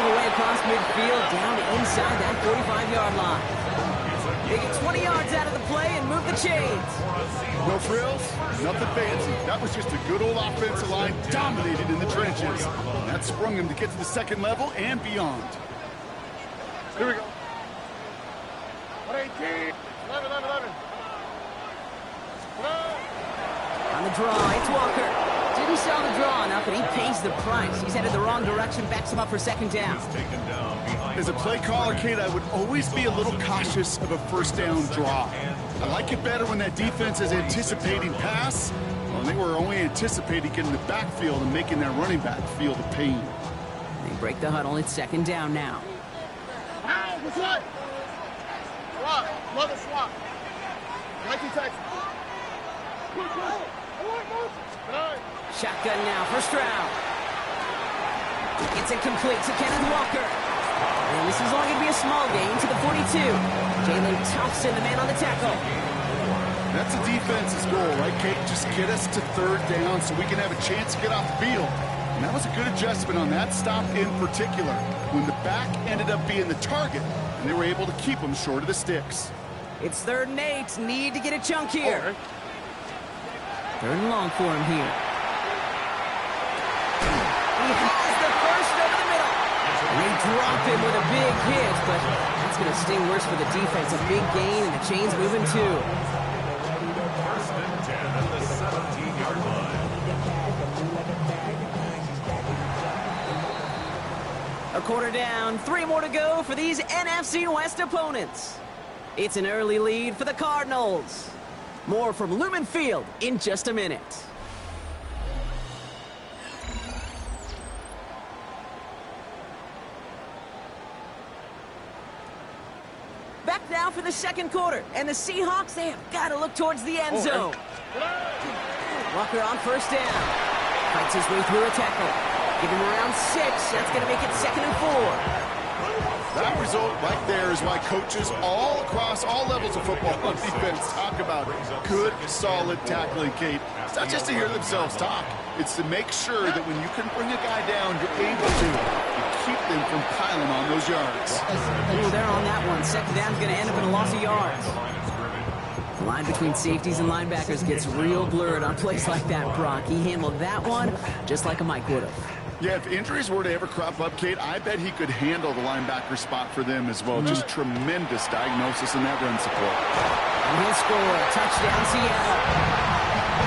the way across midfield, down to inside that 45-yard line. They get 20 yards out of the play and move the chains. No frills, nothing fancy. That was just a good old offensive line dominated in the trenches. That sprung him to get to the second level and beyond. Here we go. 118. 11. On the draw, it's Walker. Didn't sell the draw enough, and he pays the price. He's headed the wrong direction, backs him up for second down. As a play caller, Kate, I would always be a little cautious of a first down draw. I like it better when that defense is anticipating pass. Well, they were only anticipating getting the backfield and making that running back feel the pain. They break the huddle. It's second down now. Swap. Love a swap. Like you text. Shotgun now, first round. It's incomplete to Kenneth Walker. And this is only going to be a small gain to the 42. Jalen Thompson, the man on the tackle. That's the defense's goal, right, Kate? Just get us to third down so we can have a chance to get off the field. And that was a good adjustment on that stop in particular, when the back ended up being the target, and they were able to keep him short of the sticks. It's 3rd and 8. Need to get a chunk here. 3rd and long for him here. He has the first over the middle. And they drop him with a big hit, but that's going to sting worse for the defense. A big gain, and the chain's moving too. First and 10 at the 17-yard line. A quarter down, 3 more to go for these NFC West opponents. It's an early lead for the Cardinals. More from Lumen Field in just a minute. Back now for the second quarter, and the Seahawks, they have got to look towards the end zone. Walker on first down. Fights his way through a tackle. Give him around 6. That's going to make it 2nd and 4. That result right there is why coaches all across all levels of football on defense talk about good, solid tackling, Kate. It's not just to hear themselves talk. It's to make sure that when you can bring a guy down, you're able to keep them from piling on those yards. Ooh, they're on that one. Second down's going to end up in a loss of yards. The line between safeties and linebackers gets real blurred on plays like that, Brock. He handled that one just like a Mike would have. Yeah, if injuries were to ever crop up, Kate, I bet he could handle the linebacker spot for them as well. Just tremendous diagnosis in that run support. And he'll score. Touchdown, Seattle.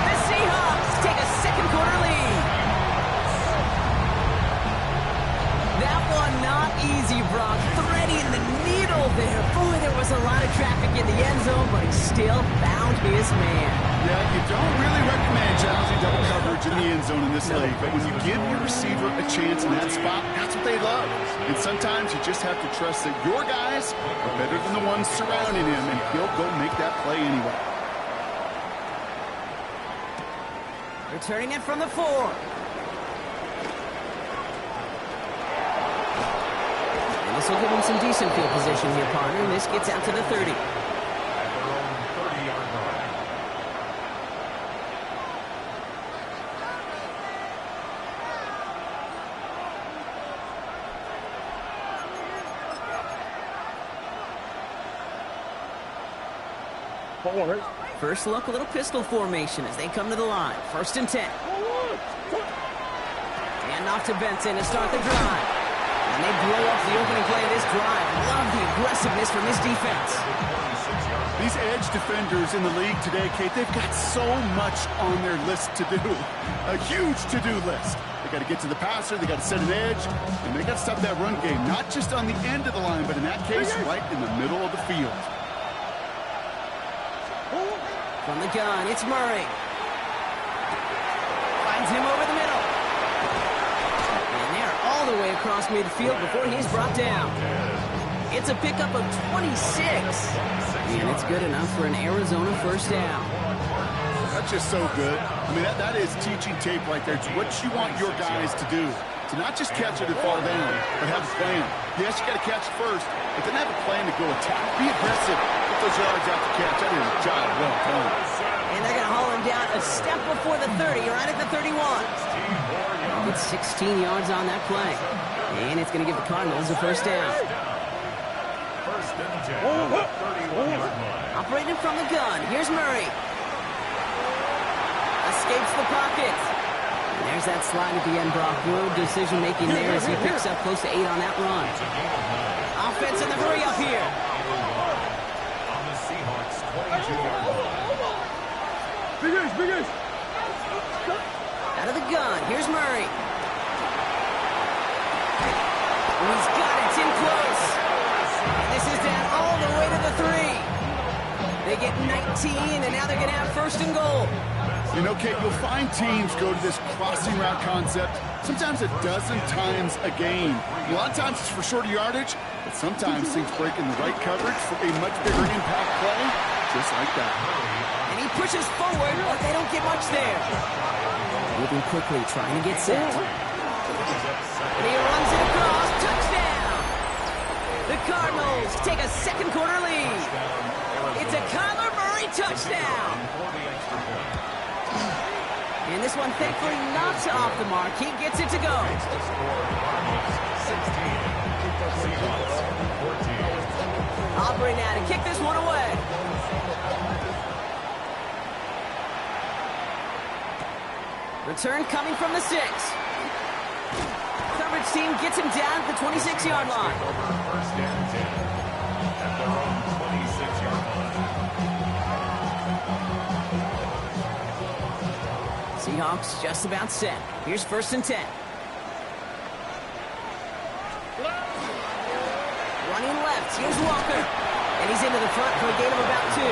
The Seahawks take a second quarter lead. That one not easy, Brock. Threading the needle there. Boy, there was a lot of traffic in the end zone, but he still found his man. Yeah, you don't really recommend challenging double coverage in the end zone in this league, but when you give your receiver a chance in that spot, that's what they love. And sometimes you just have to trust that your guys are better than the ones surrounding him, and he'll go make that play anyway. Returning it from the 4. And this will give him some decent field position here, partner. And this gets out to the 30. First look, a little pistol formation as they come to the line. 1st and 10. And off to Benson to start the drive. And they blow up the opening play of this drive. Love the aggressiveness from this defense. These edge defenders in the league today, Kate, they've got so much on their list to do. A huge to-do list. They got to get to the passer, they got to set an edge, and they got to stop that run game. Not just on the end of the line, but in that case, right in the middle of the field. From the gun, it's Murray. Finds him over the middle. And they're all the way across midfield before he's brought down. It's a pickup of 26. And it's good enough for an Arizona first down. That's just so good. I mean, that is teaching tape right there. It's what you want your guys to do. To not just catch it and fall down, but have a plan. Yes, you got to catch it first, but then have a plan to go attack. Be aggressive. Get those yards out to catch. That is a job well done. And they're going to haul him down a step before the 30, right at the 31. Gets 16 yards on that play. And it's going to give the Cardinals a first down. First and 10 at the 31-yard line. Operating from the gun. Here's Murray. Escapes the pocket. And there's that slide at the end, Brock. Good decision-making there as he picks up close to 8 on that run. Offense in the hurry up here. On the Seahawks 22-yard line. Big Out of the gun. Here's Murray. And he's got it. It's in close. And this is down all the way to the 3. They get 19, and now they're going to have first and goal. You know, Kate, you'll find teams go to this crossing route concept sometimes a dozen times a game. A lot of times it's for shorter yardage, but sometimes things break in the right coverage for a much bigger impact play, just like that. And he pushes forward, but they don't get much there. Moving quickly, trying to get set. And he runs it across. Touchdown! The Cardinals take a second quarter lead. It's a Kyler Murray touchdown. And this one, thankfully, not off the mark. He gets it to go. Aubrey now to kick this one away. Return coming from the 6. Coverage team gets him down at the 26-yard line. First and 10 at their own 26-yard line. Seahawks just about set. Here's first and 10. Running left. Here's Walker. And he's into the front for a gain of about 2.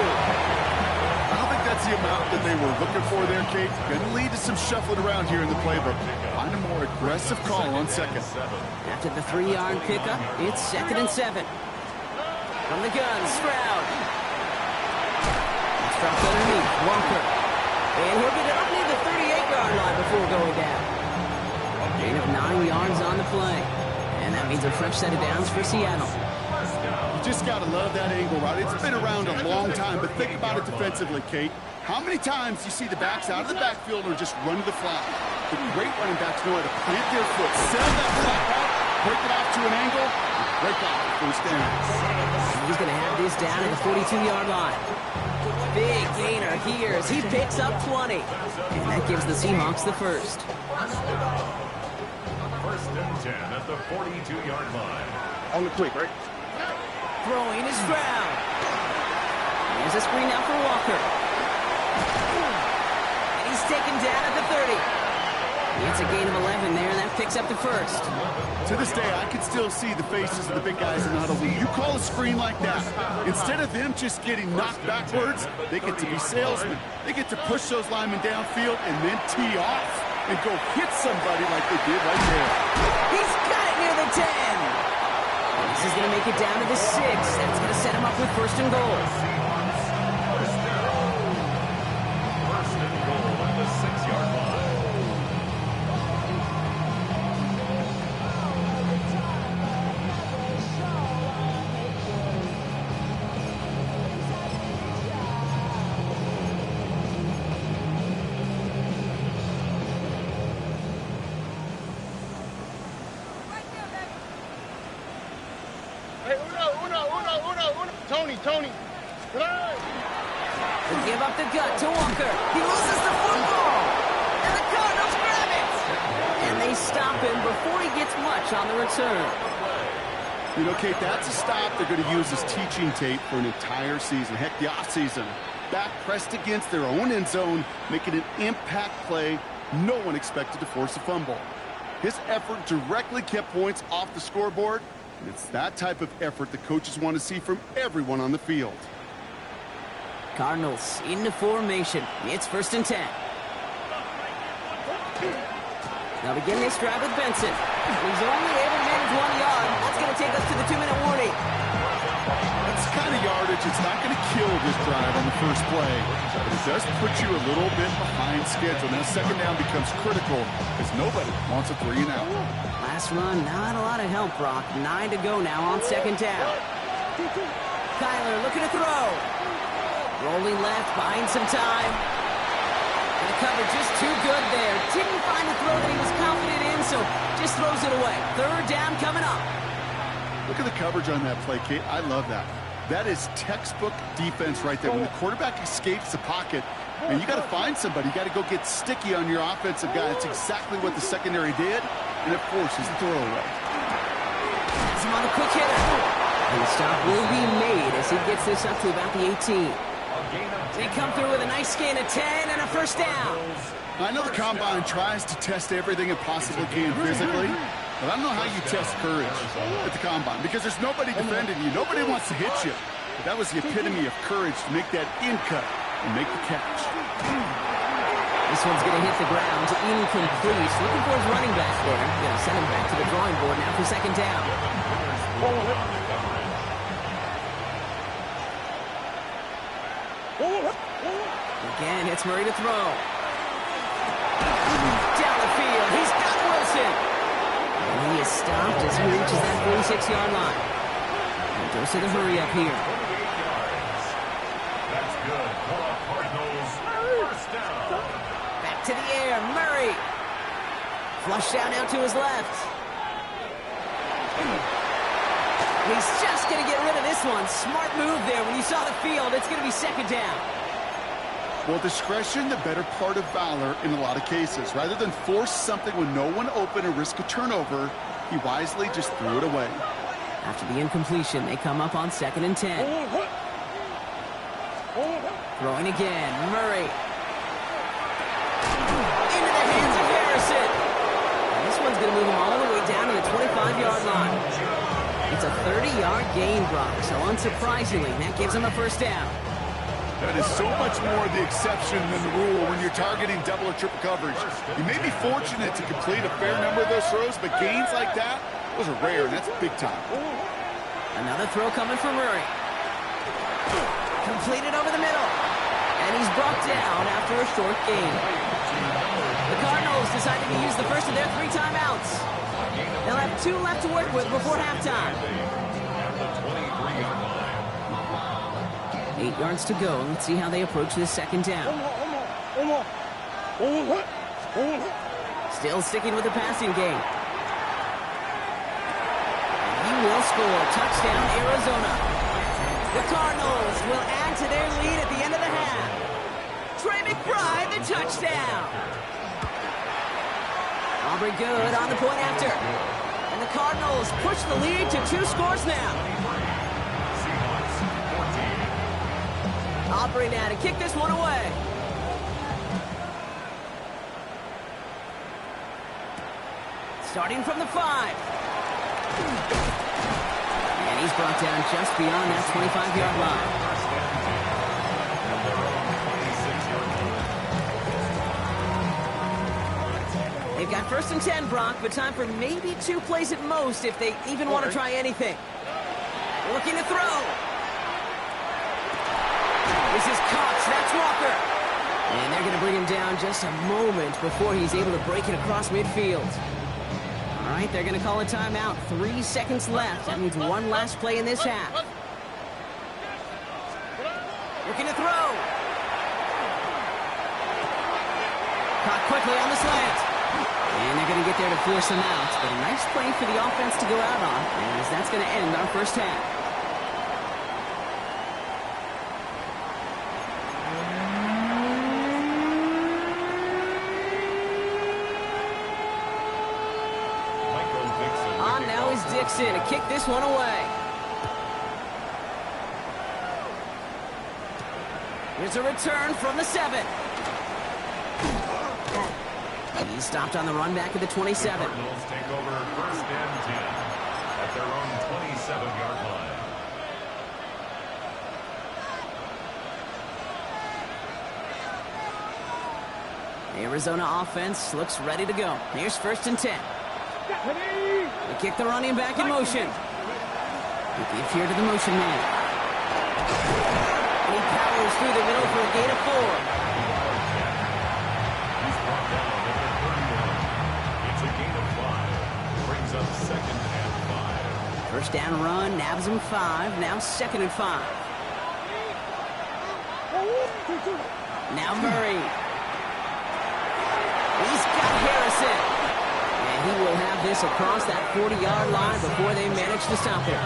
I don't think that's the amount that they were looking for there, Kate. Going to lead to some shuffling around here in the playbook. Find a more aggressive call on second. After the 3-yard pickup, it's second and 7. From the gun, Stroud. Dropped underneath, Walker. And he'll get it up near the 38-yard line before going down. Gain of 9 yards on the play. And that means a fresh set of downs for Seattle. You just got to love that angle, right? It's been around a long time, but think about it defensively, Kate. How many times you see the backs out of the backfield or just run to the flat? The great running backs know how to plant their foot, set that flat route, break it off to an angle, and break off the first down. He's going to have this down at the 42-yard line. Big gainer here as he picks up 20. And that gives the Seahawks the first. First and 10 at the 42-yard line. On the quick, right? Throwing is Stroud. Here's a screen now for Walker. And he's taken down at the 30. It's a gain of 11 there, and that picks up the first. To this day, I can still see the faces of the big guys in the huddle. When you call a screen like that, instead of them just getting knocked backwards, they get to be salesmen. They get to push those linemen downfield and then tee off and go hit somebody like they did right there. He's got it near the 10. This is going to make it down to the 6. That's going to set him up with first and goal. First and goal at the 6-yard line. Tony. They give up the gut to Walker. He loses the football. And the Cardinals grab it. And they stop him before he gets much on the return. You know, Kate, that's a stop they're going to use as teaching tape for an entire season. Heck, the offseason. Back pressed against their own end zone, making an impact play no one expected to force a fumble. His effort directly kept points off the scoreboard. And it's that type of effort the coaches want to see from everyone on the field. Cardinals into formation. It's first and 10. They'll begin this drive with Benson. He's only able to manage 1 yard. That's going to take us to the 2-minute warning. That's the kind of yardage it's not going to kill this drive on the first play, but it does put you a little bit behind schedule. Now second down becomes critical because nobody wants a 3 and out. Last run, not a lot of help, Brock. 9 to go now on second down. Kyler looking to throw. Rolling left, buying some time. And the cover just too good there. Didn't find the throw that he was confident in, so just throws it away. Third down coming up. Look at the coverage on that play, Kate. I love that. That is textbook defense right there. When the quarterback escapes the pocket, and you got to find somebody. You got to go get sticky on your offensive guy. That's exactly what the secondary did, and of course, his throwaway. Has him on the quick hitter. And the stop will be made as he gets this up to about the 18. They come through with a nice gain of 10 and a first down. I know the Combine tries to test everything it possibly can physically, but I don't know how you test courage at the Combine because there's nobody defending you. Nobody wants to hit you. But that was the epitome of courage to make that in cut and make the catch. This one's going to hit the ground. Incomplete. Looking for his running back there. Going to send him back to the drawing board now for second down. Again, it's Murray to throw. Down the field. He's got Wilson. And he is stopped as he reaches that 46-yard line. And goes to the hurry up here. That's good. Cardinals, first down. Back to the air. Murray. Flush down now to his left. He's just going to get rid of this one. Smart move there. When you saw the field, it's going to be second down. Well, discretion, the better part of valor in a lot of cases. Rather than force something when no one open and risk a turnover, he wisely just threw it away. After the incompletion, they come up on 2nd and 10. Throwing again. Murray. Into the hands of Harrison. And this one's going to move him all the way down to the 25-yard line. It's a 30-yard gain, Brock, so unsurprisingly, that gives him a first down. That is so much more the exception than the rule when you're targeting double or triple coverage. You may be fortunate to complete a fair number of those throws, but gains like that, those are rare, and that's big time. Another throw coming from Murray. Completed over the middle. And he's brought down after a short gain. The Cardinals decided to use the first of their 3 timeouts. They'll have 2 left to work with before halftime. 8 yards to go. Let's see how they approach this second down. Still sticking with the passing game. He will score. Touchdown, Arizona. The Cardinals will add to their lead at the end of the half. Trey McBride, the touchdown. Aubrey good on the point after. And the Cardinals push the lead to 2 scores now. Aubrey now to kick this one away. Starting from the 5. And he's brought down just beyond that 25-yard line. They've got 1st and 10, Brock, but time for maybe 2 plays at most if they even want to try anything. Looking to throw. This is Cox. That's Walker. And they're going to bring him down just a moment before he's able to break it across midfield. All right, they're going to call a timeout. 3 seconds left. That means 1 last play in this half. Looking to throw. Caught quickly on the slant. And they're going to get there to force him out. But a nice play for the offense to go out on, as that's going to end our first half. Dixon to kick this one away. Here's a return from the 7. And he's stopped on the run back at the 27. Cardinals take over 1st and 10 at their own 27-yard line. Arizona offense looks ready to go. Here's 1st and 10. They kick the running back in motion. He gives here to the motion man. And he powers through the middle for a gain of 4. He's brought down at the 31. It's a gain of 5. Brings up 2nd and 5. First down run, nabs him 5. Now 2nd and 5. Now Murray. He's got Harrison. And he will have this across that 40-yard line before they manage to stop it.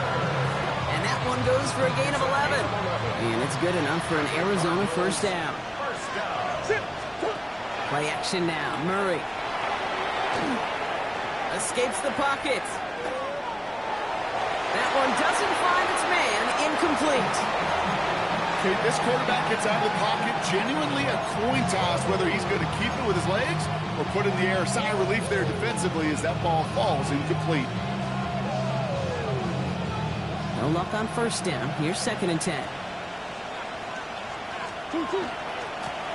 And that one goes for a gain of 11. And it's good enough for an Arizona first down. Play action now. Murray escapes the pocket. That one doesn't find its man. Incomplete. Okay, this quarterback gets out of the pocket. Genuinely a coin toss whether he's going to keep it with his legs or put in the air. Sigh of relief there defensively as that ball falls incomplete. No luck on first down. Here's 2nd and 10.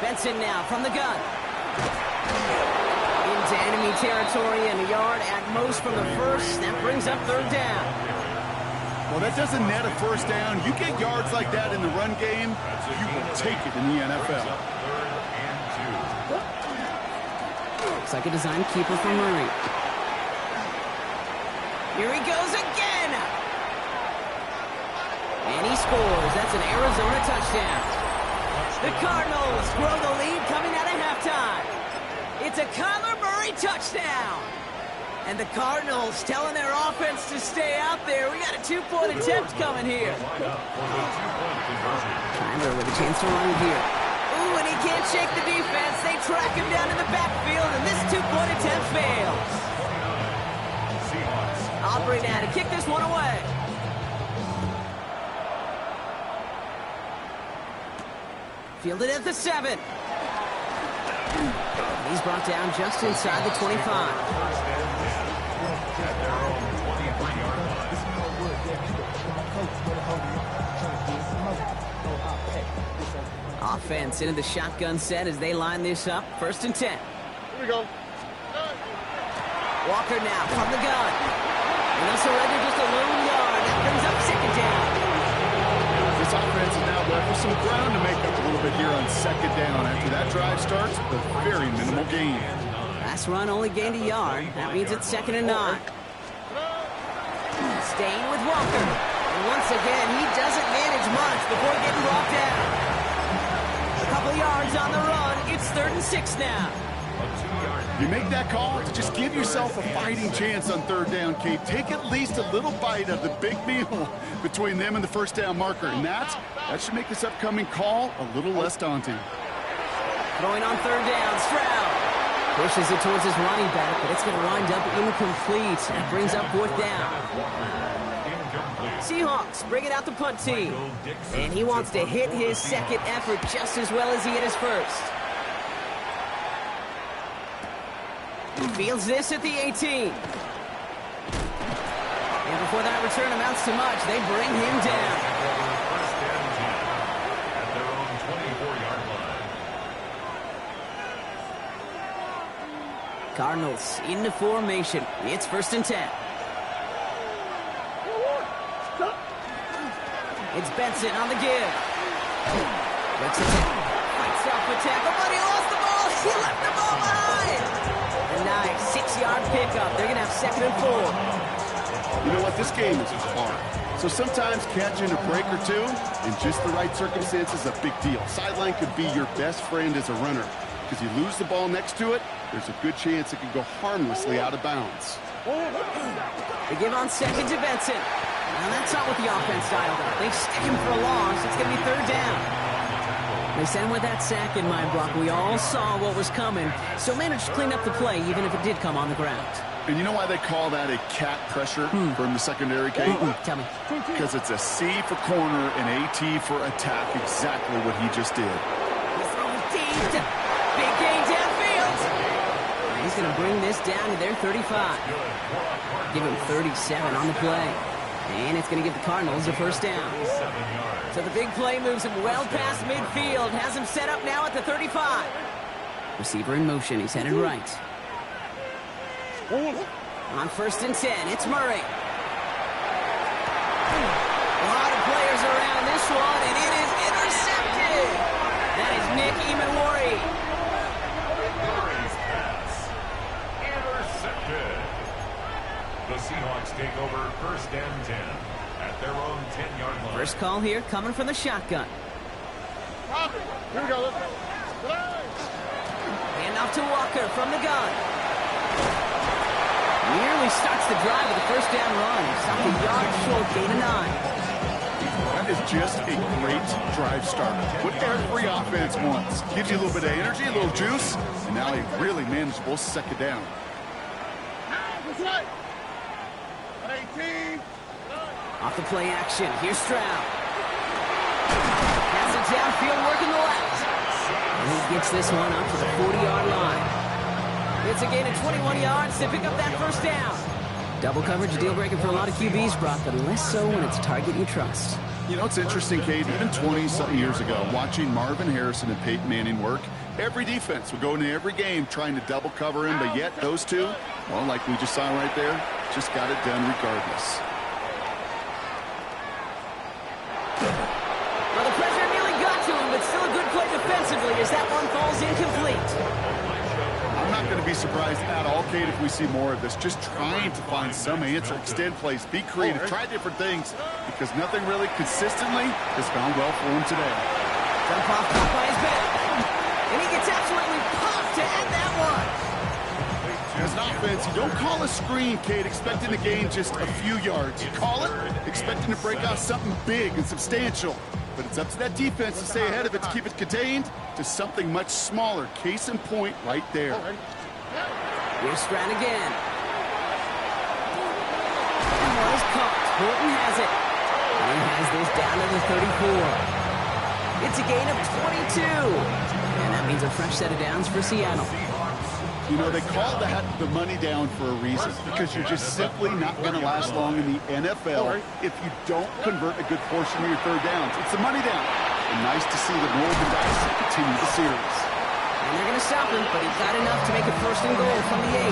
Benson now from the gun. Into enemy territory and a yard at most from the first. That brings up 3rd down. Well, that doesn't net a first down. You get yards like that in the run game, you will take it in the NFL. Looks like a design keeper for Murray. Here he goes again. And he scores. That's an Arizona touchdown. The Cardinals grow the lead coming out of halftime. It's a Kyler Murray touchdown. And the Cardinals telling their offense to stay out there. We got a 2-point attempt coming here. Kyler with a chance to run here. Ooh, and he can't shake the defense. They track him down in the backfield, and this 2-point attempt fails. Aubrey now to kick this one away. Fielded at the 7. He's brought down just inside the 25. Offense into the shotgun set as they line this up. 1st and 10. Here we go. Walker now from the gun. And they'll surrender just a lone yard. That brings up 2nd down. This offense is now left with some ground to make up a little bit here on 2nd down. After that drive starts, a very minimal gain. Last run only gained a yard. That means it's 2nd and 9. Staying with Walker. And once again, he doesn't manage much before getting brought down. A couple yards on the run. It's 3rd and 6 now. You make that call to just give yourself a fighting chance on 3rd down, Kate. Take at least a little bite of the big meal between them and the first down marker. And that should make this upcoming call a little less daunting. Throwing on 3rd down, Stroud pushes it towards his running back, but it's going to wind up incomplete. That brings up 4th down. Seahawks bring it out the punt team. And he wants to hit his 2nd effort just as well as he hit his 1st. He fields this at the 18. And before that return amounts to much, they bring him down. At their own 24-yard line. Cardinals into formation. It's 1st and 10. It's Benson on the give. Makes a tackle. Fights off the tackle, but he lost the ball. He left the ball behind. A nice 6-yard pickup. They're going to have 2nd and 4. You know what? This game is hard. So sometimes catching a break or two in just the right circumstances is a big deal. Sideline could be your best friend as a runner. Because you lose the ball next to it, there's a good chance it could go harmlessly out of bounds. They give on 2nd to Benson. Now that's not what the offense dialed up. They stick him for a loss. It's going to be 3rd down. They send with that sack in mind, Brock. We all saw what was coming, so managed to clean up the play, even if it did come on the ground. And you know why they call that a cat pressure from the secondary, Kate? Tell me. Because it's a C for corner and a T for attack. Exactly what he just did. Big gain downfield. He's going to bring this down to their 35. Give him 37 on the play. And it's going to give the Cardinals a 1st down. So the big play moves him well past midfield. Has him set up now at the 35. Receiver in motion. He's headed right. On 1st and 10, it's Murray. A lot of players around this one, and it is intercepted. That is Nick Emmanwori. Murray's pass. Intercepted. The Seahawks take over 1st and 10 at their own 10-yard line. First call here coming from the shotgun. Here we go. Hand Handoff to Walker from the gun. Nearly starts the drive with a first down run. Stopped a yard short, gain of 9. That is just a great drive starter. What every offense wants. Gives you a little bit of energy, a little juice, and now a really manageable second down. Off the play action, here's Stroud. Has it downfield, working the left. And he gets this one up to the 40-yard line. It's a gain of 21 yards to pick up that first down. Double coverage, a deal breaker for a lot of QBs, Brock, but less so when it's a target you trust. You know, it's interesting, Kate, even 20-something years ago, watching Marvin Harrison and Peyton Manning work, every defense would go into every game trying to double cover him, but yet those two, well, like we just saw right there, just got it done regardless. Well, the pressure nearly got to him, but still a good play defensively as that one falls incomplete. I'm not going to be surprised at all, Kate, if we see more of this. Just trying to find some answer, extend plays, be creative, try different things, because nothing really consistently has gone well for him today. Jump off, caught by his back. And he gets absolutely popped to end that one. As an offense, you don't call a screen, Kate, expecting to gain just a few yards. You call it expecting to break out something big and substantial. But it's up to that defense to stay ahead of it, to keep it contained to something much smaller. Case in point right there. Here's Stroud again. And one is caught. Horton has it. And he has this down to the 34. It's a gain of 22. And that means a fresh set of downs for Seattle. You know, they call that the money down for a reason, because you're just simply not going to last long in the NFL if you don't convert a good portion of your third downs. It's the money down. And nice to see the roll of the dice continue the series. And they're going to stop him, but he got enough to make it first and goal from the 8.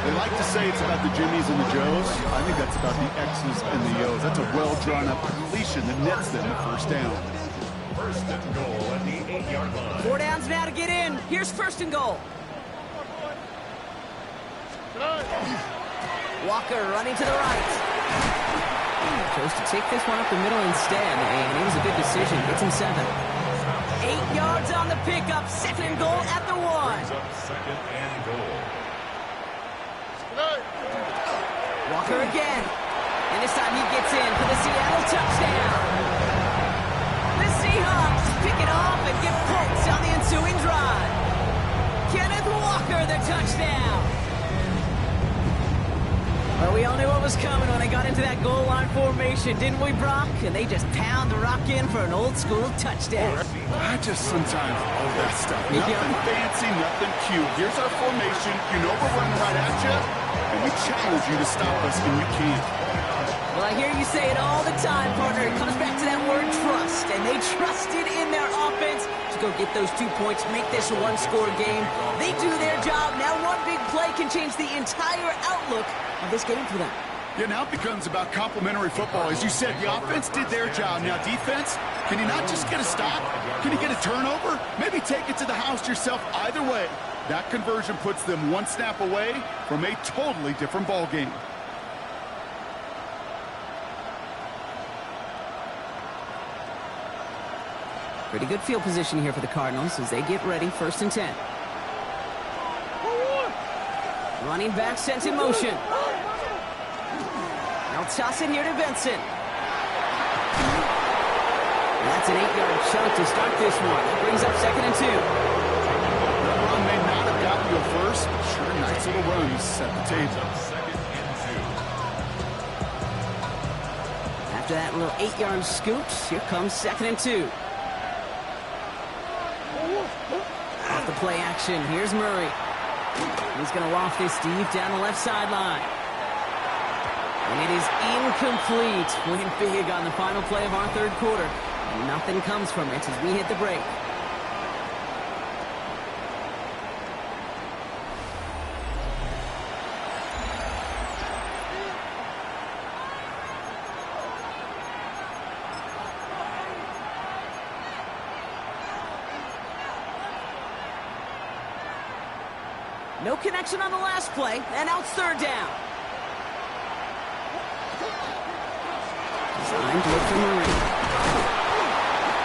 They like to say it's about the Jimmies and the Joes. I think that's about the X's and the O's. That's a well-drawn-up completion that nets them the first down. First and goal at the 8-yard line. 4 downs now to get in. Here's first and goal. Walker running to the right. Chose to take this one up the middle instead, and it was a good decision. Gets him 7. 8 yards on the pickup. Second and goal at the 1. Up second and goal. Walker again. And this time he gets in for the Seattle touchdown. The Seahawks pick it off and give points on the ensuing drive. Kenneth Walker, the touchdown. Well, we all knew what was coming when they got into that goal line formation, didn't we, Brock? And they just pound the rock in for an old-school touchdown. I just sometimes love that stuff. Nothing fancy, nothing cute. Here's our formation. You know we're running right at you, and we challenge you to stop us, and you can't. Well, I hear you say it all the time, partner. It comes back to that word trust, and they trusted in their offense to go get those 2 points, make this a one-score game. They do their job. Now one big play can change the entire outlook of this game for them. Yeah, now it becomes about complementary football. As you said, the offense did their job. Now defense, can you not just get a stop? Can you get a turnover? Maybe take it to the house yourself. Either way, that conversion puts them one snap away from a totally different ball game. Pretty good field position here for the Cardinals as they get ready, 1st and 10. Running back sent in motion. Now toss it here to Benson. And that's an 8-yard chunk to start this one. That brings up 2nd and 2. That run may not have gotten you a first, but sure, nice little run to set the table. Second and 2. After that little 8-yard scoot, here comes 2nd and 2. Off the play action, here's Murray. He's going to waft this deep down the left sideline. And it is incomplete. Win big on the final play of our 3rd quarter. And nothing comes from it as we hit the break. No connection on the last play, and now it's 3rd down. Designed to look for Murray.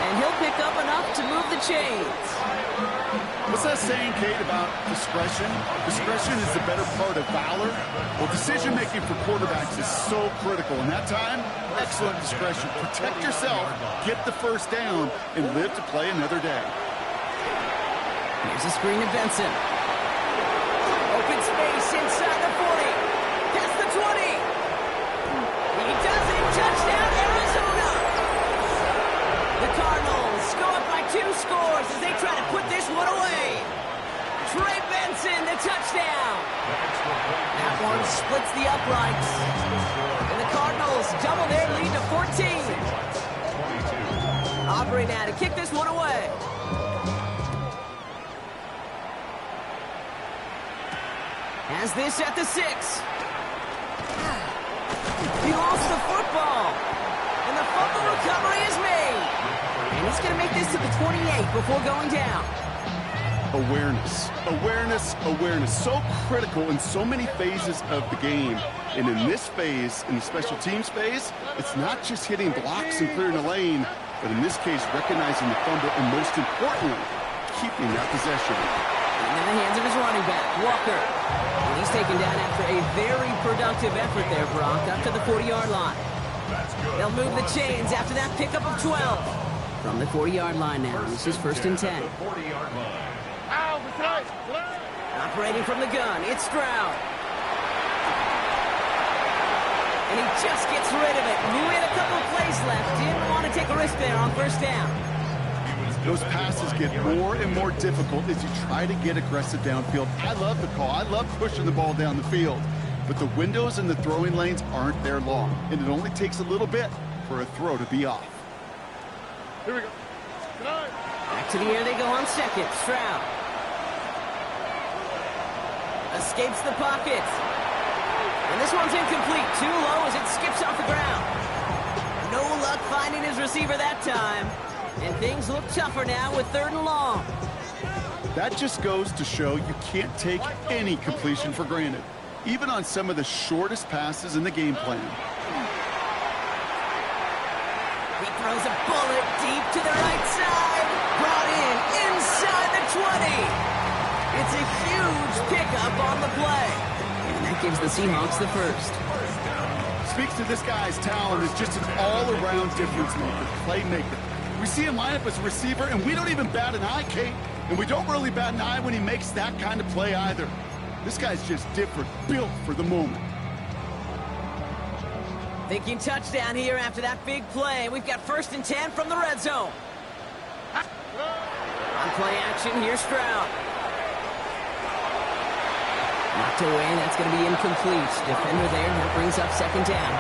And he'll pick up enough to move the chains. What's that saying, Kate, about discretion? Discretion is the better part of valor. Well, decision-making for quarterbacks is so critical. In that time, excellent discretion. Protect yourself, get the first down, and live to play another day. Here's a screen to Benson. Open space inside the 40. Past the 20. He does it. Touchdown, Arizona. The Cardinals go up by 2 scores as they try to put this one away. Trey Benson, the touchdown. That one splits the uprights. And the Cardinals double their lead to 14. Aubrey now to kick this one away. Has this at the 6. He lost the football. And the fumble recovery is made. And he's going to make this to the 28 before going down. Awareness, awareness, awareness. So critical in so many phases of the game. And in this phase, in the special teams phase, it's not just hitting blocks and clearing a lane, but in this case, recognizing the fumble and most importantly, keeping that possession. And in the hands of his running back, Walker. And he's taken down after a very productive effort there, Brock, up to the 40-yard line. They'll move the chains after that pickup of 12. From the 40-yard line now, this is 1st and 10. Operating from the gun, it's Stroud. And he just gets rid of it. Knew he had a couple of plays left. Didn't want to take a risk there on 1st down. Those passes get more and more difficult as you try to get aggressive downfield. I love the call. I love pushing the ball down the field. But the windows in the throwing lanes aren't there long. And it only takes a little bit for a throw to be off. Here we go. Back to the air they go on 2nd. Stroud. Escapes the pocket. And this one's incomplete. Too low as it skips off the ground. No luck finding his receiver that time. And things look tougher now with 3rd and long. That just goes to show you can't take any completion for granted, even on some of the shortest passes in the game plan. He throws a bullet deep to the right side. Brought in inside the 20. It's a huge pickup on the play. And that gives the Seahawks the first. Speaks to this guy's talent as just an all-around difference maker, playmaker. We see him line up as a receiver, and we don't even bat an eye, Kate. And we don't really bat an eye when he makes that kind of play either. This guy's just different, built for the moment. Thinking touchdown here after that big play. We've got 1st and 10 from the red zone. On play action, here's Stroud. Knocked away, and that's going to be incomplete. Defender there, and that brings up 2nd down.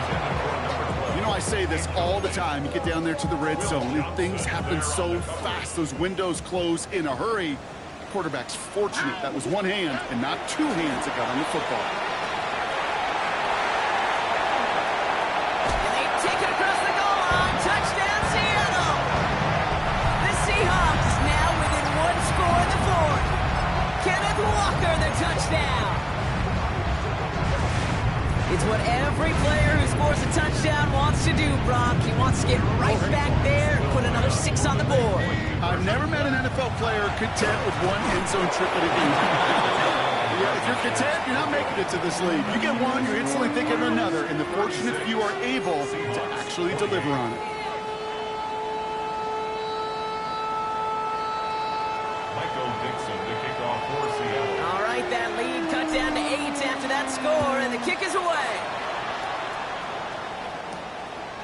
You know, I say this all the time. You get down there to the red zone, and things happen so fast. Those windows close in a hurry. The quarterback's fortunate. That was one hand and not 2 hands that got on the football. And they take it across the goal line. Touchdown, Seattle! The Seahawks now within 1 score in the 4th. Kenneth Walker, the touchdown. It's what every player who scores a touchdown wants to do, Brock. He wants to get right back there and put another 6 on the board. I've never met an NFL player content with 1 end zone trip at a game. Yeah, if you're content, you're not making it to this league. You get 1, you're instantly thinking of another, and the fortunate few are able to actually deliver on it. Michael Dixon to kick off for Seattle. All right, that lead cut down to 8 after that score, and the kick is away.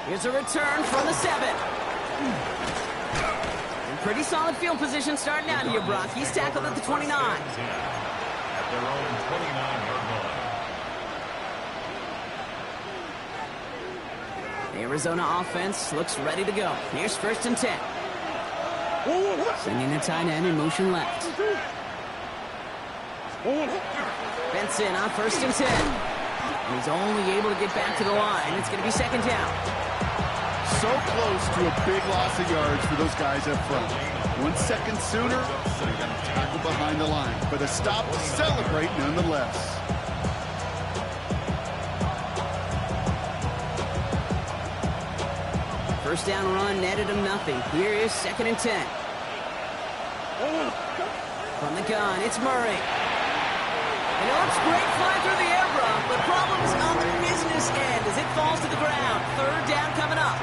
Here's a return from the 7. And pretty solid field position starting out here, Brock. He's tackled at the 29. At their own 29-yard line. The Arizona offense looks ready to go. Here's 1st and 10. Sending the tight end in motion left. Benson on 1st and 10. And he's only able to get back to the line. It's going to be 2nd down. So close to a big loss of yards for those guys up front. 1 second sooner, they got a tackle behind the line. But a stop to celebrate nonetheless. First down run netted him nothing. Here is 2nd and 10. From the gun, it's Murray. And it looks great flying through the air, Brock, but problems on the business end as it falls to the ground. 3rd down coming up.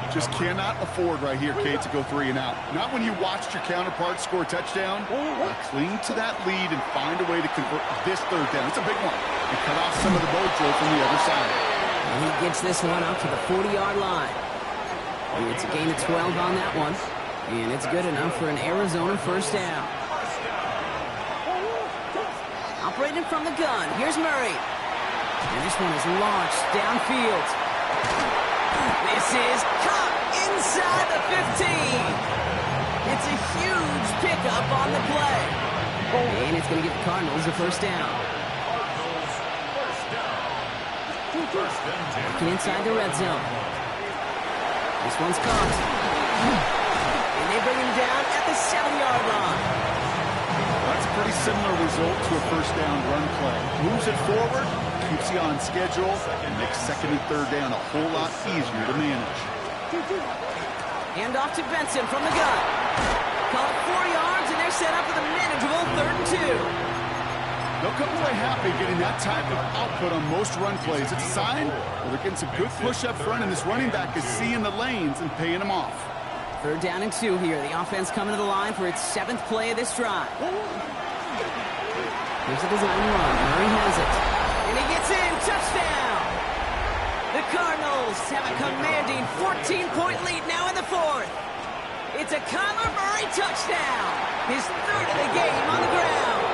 Just cannot afford right here, Kate, to go 3 and out. Not when you watched your counterpart score a touchdown. Cling to that lead and find a way to convert this 3rd down. It's a big one. And cut off some of the mojo from the other side. And he gets this one up to the 40-yard line. And it's a gain of 12 on that one. And it's good enough for an Arizona 1st down. Operating from the gun, here's Murray. And this one is launched downfield. This is caught inside the 15. It's a huge pickup on the play. And it's going to give the Cardinals a 1st down. Looking inside the red zone. This one's caught. And they bring him down at the 7-yard line. That's a pretty similar result to a 1st down run play. Moves it forward, keeps you on schedule, and makes 2nd and 3rd down a whole lot easier to manage. Hand off to Benson from the gun. Call it 4 yards, and they're set up with a manageable 3rd and 2. They'll come away happy getting that type of output on most run plays. It's a sign where they're getting some good push up front, and this running back is seeing the lanes and paying them off. 3rd down and 2 here. The offense coming to the line for its 7th play of this drive. Here's a design run. Murray has it. And he gets in. Touchdown! The Cardinals have a commanding 14-point lead now in the 4th. It's a Kyler Murray touchdown. His 3rd of the game on the ground.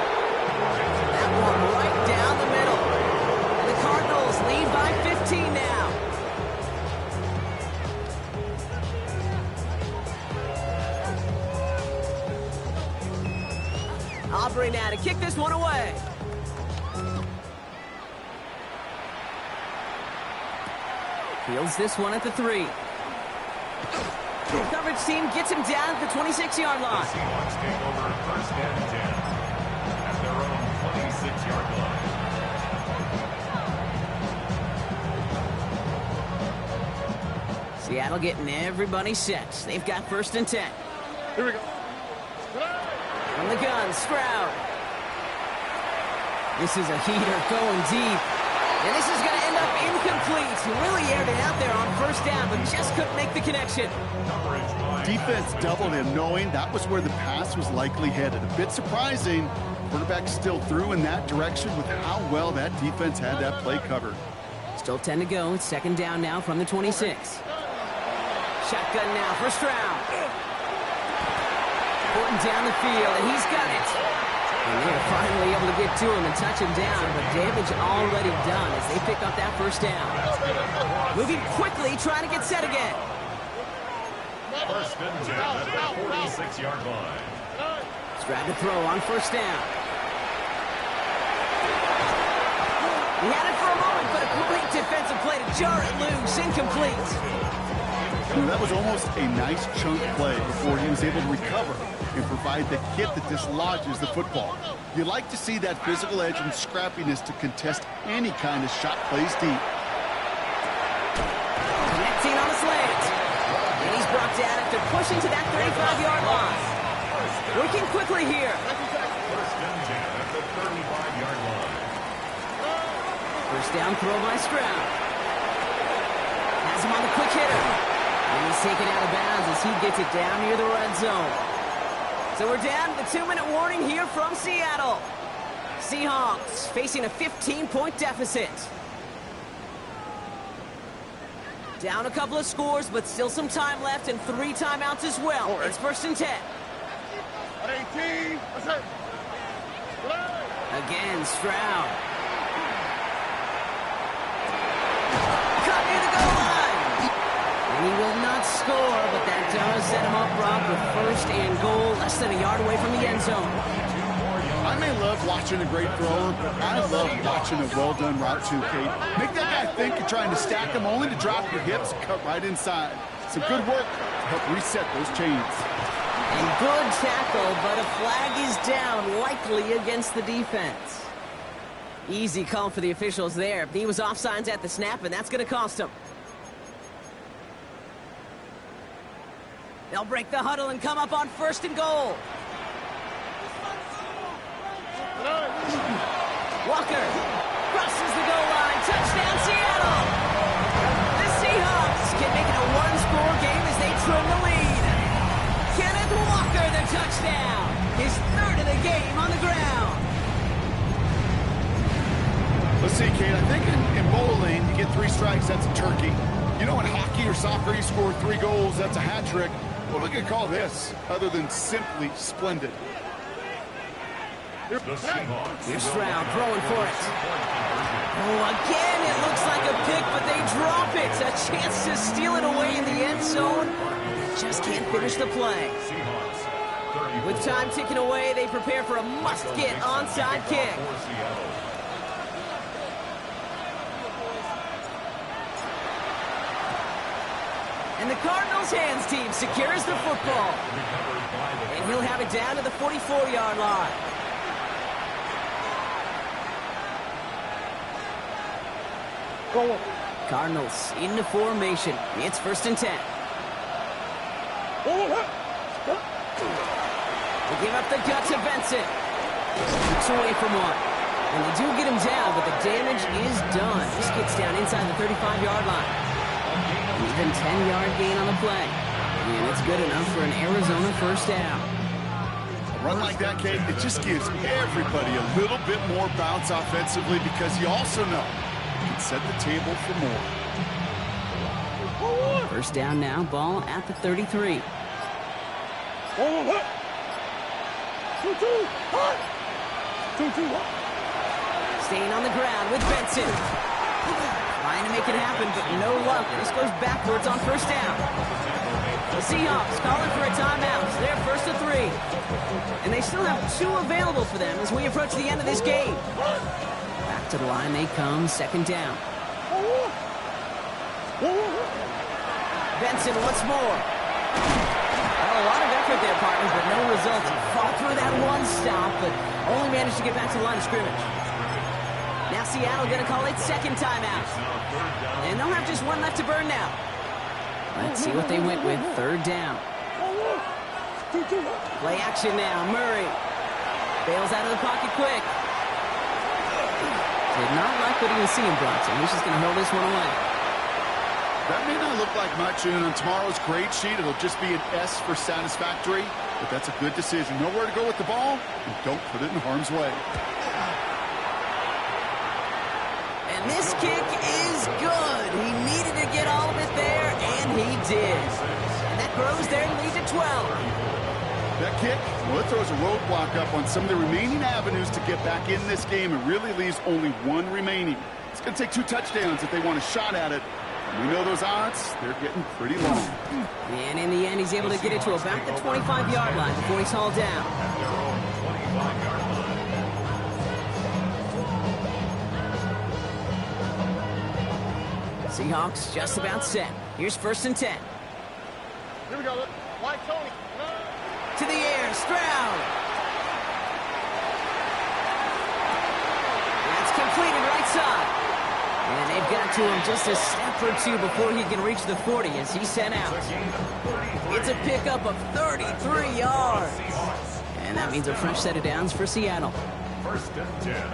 That one right down the middle. And the Cardinals lead by 15 now. Aubrey now to kick this one away. Fields this one at the 3. The coverage team gets him down at the 26-yard line. The Seahawks take over 1st and 10 at their own 26-yard line. Seattle getting everybody set. They've got 1st and 10. Here we go. From the gun, Stroud. This is a heater going deep. And this is going to end up incomplete. He really aired it out there on 1st down, but just couldn't make the connection. Defense doubled him, knowing that was where the pass was likely headed. A bit surprising. Quarterback still threw in that direction with how well that defense had that play covered. Still 10 to go. It's 2nd down now from the 26. Shotgun now for Stroud. Porting down the field, and he's got it. And they're finally able to get to him and touch him down, but damage already done as they pick up that 1st down. Moving quickly, trying to get set again. 1st and 10 at the 46-yard line. Stroud to throw on 1st down. He had it for a moment, but a great defensive play to jar it loose. Incomplete. That was almost a nice chunk play before he was able to recover and provide the hit that dislodges the football. You like to see that physical edge and scrappiness to contest any kind of shot plays deep. Connecting on the slant. And he's brought down after pushing to that 35-yard line. Working quickly here. 1st and 10 at the 35-yard line. 1st down throw by Stroud. Has him on the quick hitter. And he's taken out of bounds as he gets it down near the red zone. So we're down to the 2-minute warning here from Seattle. Seahawks facing a 15-point deficit. Down a couple of scores, but still some time left and 3 timeouts as well. It's 1st and 10. 18. Again, Stroud. Cut near the goal line. And he will not score, but that does set him up, Rob, with 1st and goal, less than a yard away from the end zone. I may love watching a great thrower, but I love watching a well-done route too, Kate. Make that guy think you're trying to stack him only to drop your hips and cut right inside. Some good work to help reset those chains. And good tackle, but a flag is down, likely against the defense. Easy call for the officials there. He was offsides at the snap, and that's going to cost him. They'll break the huddle and come up on 1st and goal. Walker crosses the goal line. Touchdown, Seattle. The Seahawks can make it a one-score game as they trim the lead. Kenneth Walker, the touchdown. His 3rd of the game on the ground. Let's see, Kate, I think in bowling, you get 3 strikes, that's a turkey. You know, in hockey or soccer, you score 3 goals, that's a hat trick. What are we going to call this, other than simply splendid? The Seahawks. Here's Stroud throwing for it. Oh, again, it looks like a pick, but they drop it. A chance to steal it away in the end zone. They just can't finish the play. Seahawks. With time ticking away, they prepare for a must-get onside kick. And the Cardinals' hands team secures the football. And he'll have it down to the 44-yard line. Cardinals into formation. It's 1st and 10. They give up the gut to Benson. Looks away from one. And they do get him down, but the damage is done. This gets down inside the 35-yard line. Even 10-yard gain on the play. And it's good enough for an Arizona 1st down. A run like that, Kate, it just gives everybody a little bit more bounce offensively because you also know you can set the table for more. 1st down now, ball at the 33. Staying on the ground with Benson. Trying to make it happen, but no luck. This goes backwards on 1st down. The Seahawks calling for a timeout. They're 1st and 3. And they still have 2 available for them as we approach the end of this game. Back to the line they come, 2nd down. Benson once more. Well, a lot of effort there, partner, but no results. He fought through that one stop, but only managed to get back to the line of scrimmage. Now Seattle going to call it 2nd timeout. And they'll have just 1 left to burn now. Let's see what they went with. 3rd down. Play action now. Murray bails out of the pocket quick. Did not like what he was seeing, Bronson. He's just going to hold this one away. That may not look like much, and on tomorrow's grade sheet, it'll just be an S for satisfactory, but that's a good decision. Know where to go with the ball, and don't put it in harm's way. And this kick is good. He needed to get all of it there, and he did. And that grows their lead to 12. That kick, well, it throws a roadblock up on some of the remaining avenues to get back in this game and really leaves only 1 remaining. It's going to take 2 touchdowns if they want a shot at it. We know those odds, they're getting pretty long. And in the end, he's able to get it to about the 25-yard line before he's hauled down. Seahawks just about set. Here's 1st and 10. Here we go. White Tony. To the air, Stroud. That's completed right side. And they've got to him just a step or 2 before he can reach the 40 as he's sent out. It's a pickup of 33 yards. And that means a fresh set of downs for Seattle.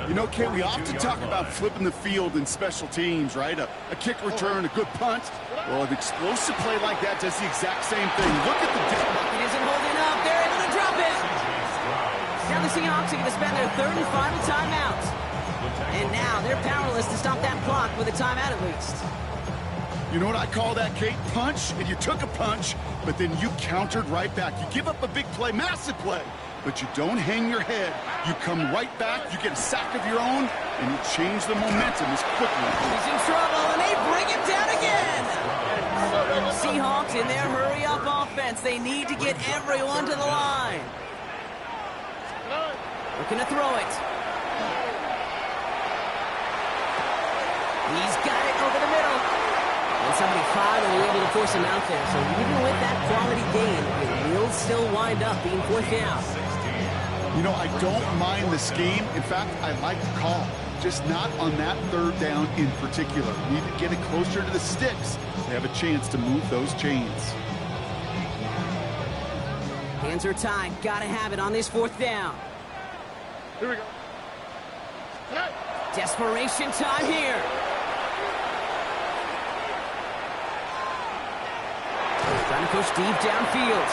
You know, Kate, we often talk about flipping the field in special teams, right? A kick return, a good punt. Well, an explosive play like that does the exact same thing. Look at the difference. It isn't holding up. They're able to drop it. Now the Seahawks are going to spend their 3rd and final timeout. And now they're powerless to stop that clock with a timeout at least. You know what I call that, Kate? Punch, and you took a punch, but then you countered right back. You give up a big play, massive play, but you don't hang your head. You come right back, you get a sack of your own, and you change the momentum as quickly. He's in trouble, and they bring him down again. Seahawks in their hurry-up offense. They need to get everyone to the line. Looking to throw it. He's got it over the middle. And somebody finally able to force him out there. So even with that quality gain, it will still wind up being 4th down. You know, I don't mind the scheme. In fact, I like the call. Just not on that 3rd down in particular. We need to get it closer to the sticks. They have a chance to move those chains. Hands are tied. Gotta have it on this 4th down. Here we go. Hey. Desperation time here. Trying to push deep downfield.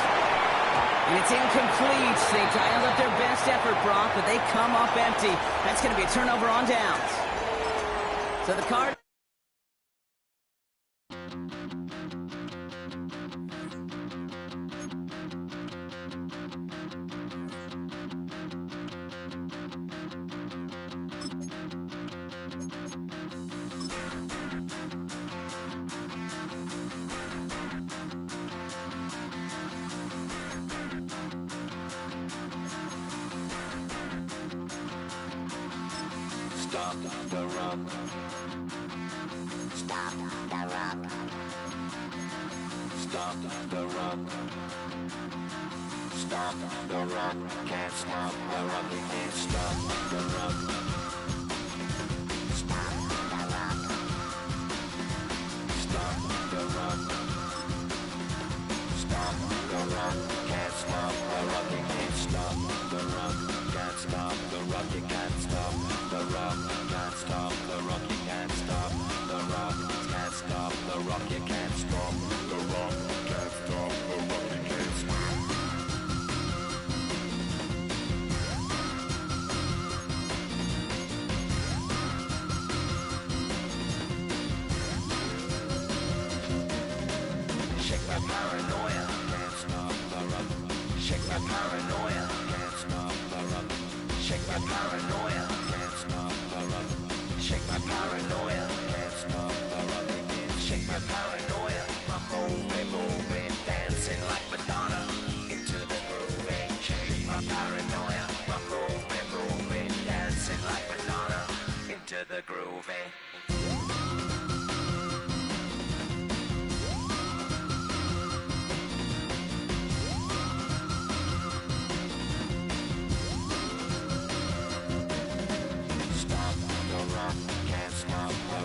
And it's incomplete. They dialed up their best effort, Brock, but they come up empty. That's going to be a turnover on downs. So the Cardinals... Stop the run. Stop the run. Stop the run. Stop the run. Can't stop the run. You can't stop the run. Stop the run. Stop the run. Stop the run. Can't stop the run. You can't stop the run. Can't stop the run. You can't stop the run. Can't stop the run. You can't stop the run. Can't stop the run. You can't stop the run. Can't stop the run. You can't stop. Shake my paranoia. Can't stop the run. Shake my paranoia. Can't stop the run. Shake my paranoia. Can't stop the run. Shake my paranoia. Can't stop the run. Shake my paranoia. I'm moving, dancing like Madonna into the groove. Shake my paranoia. I'm moving, dancing like Madonna into the groove. Stop the run, can't stop the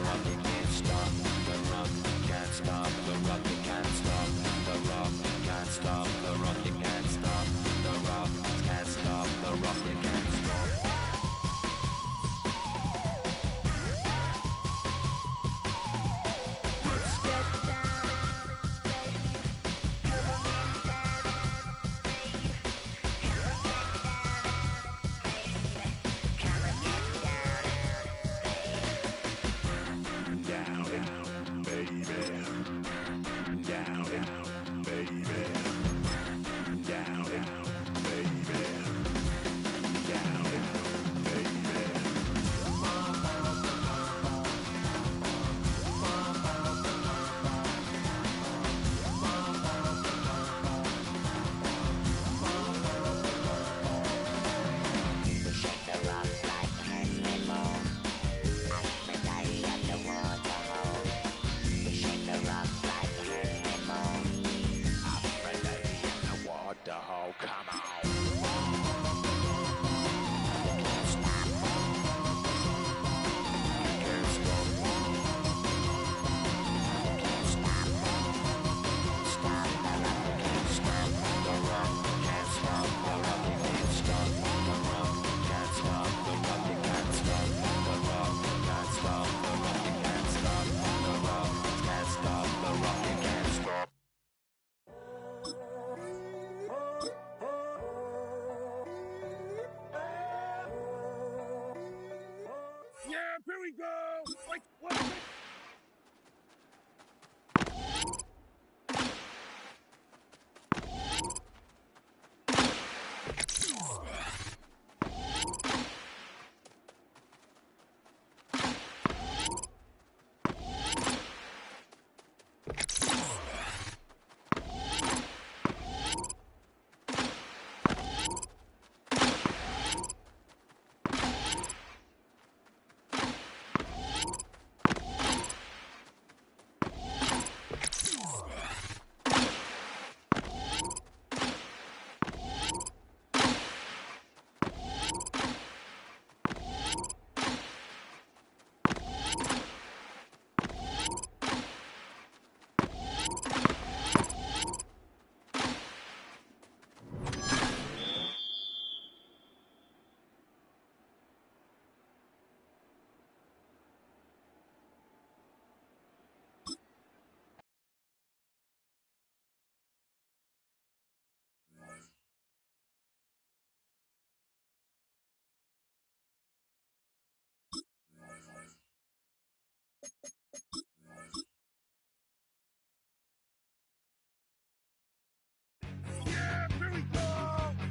Yeah, here we go.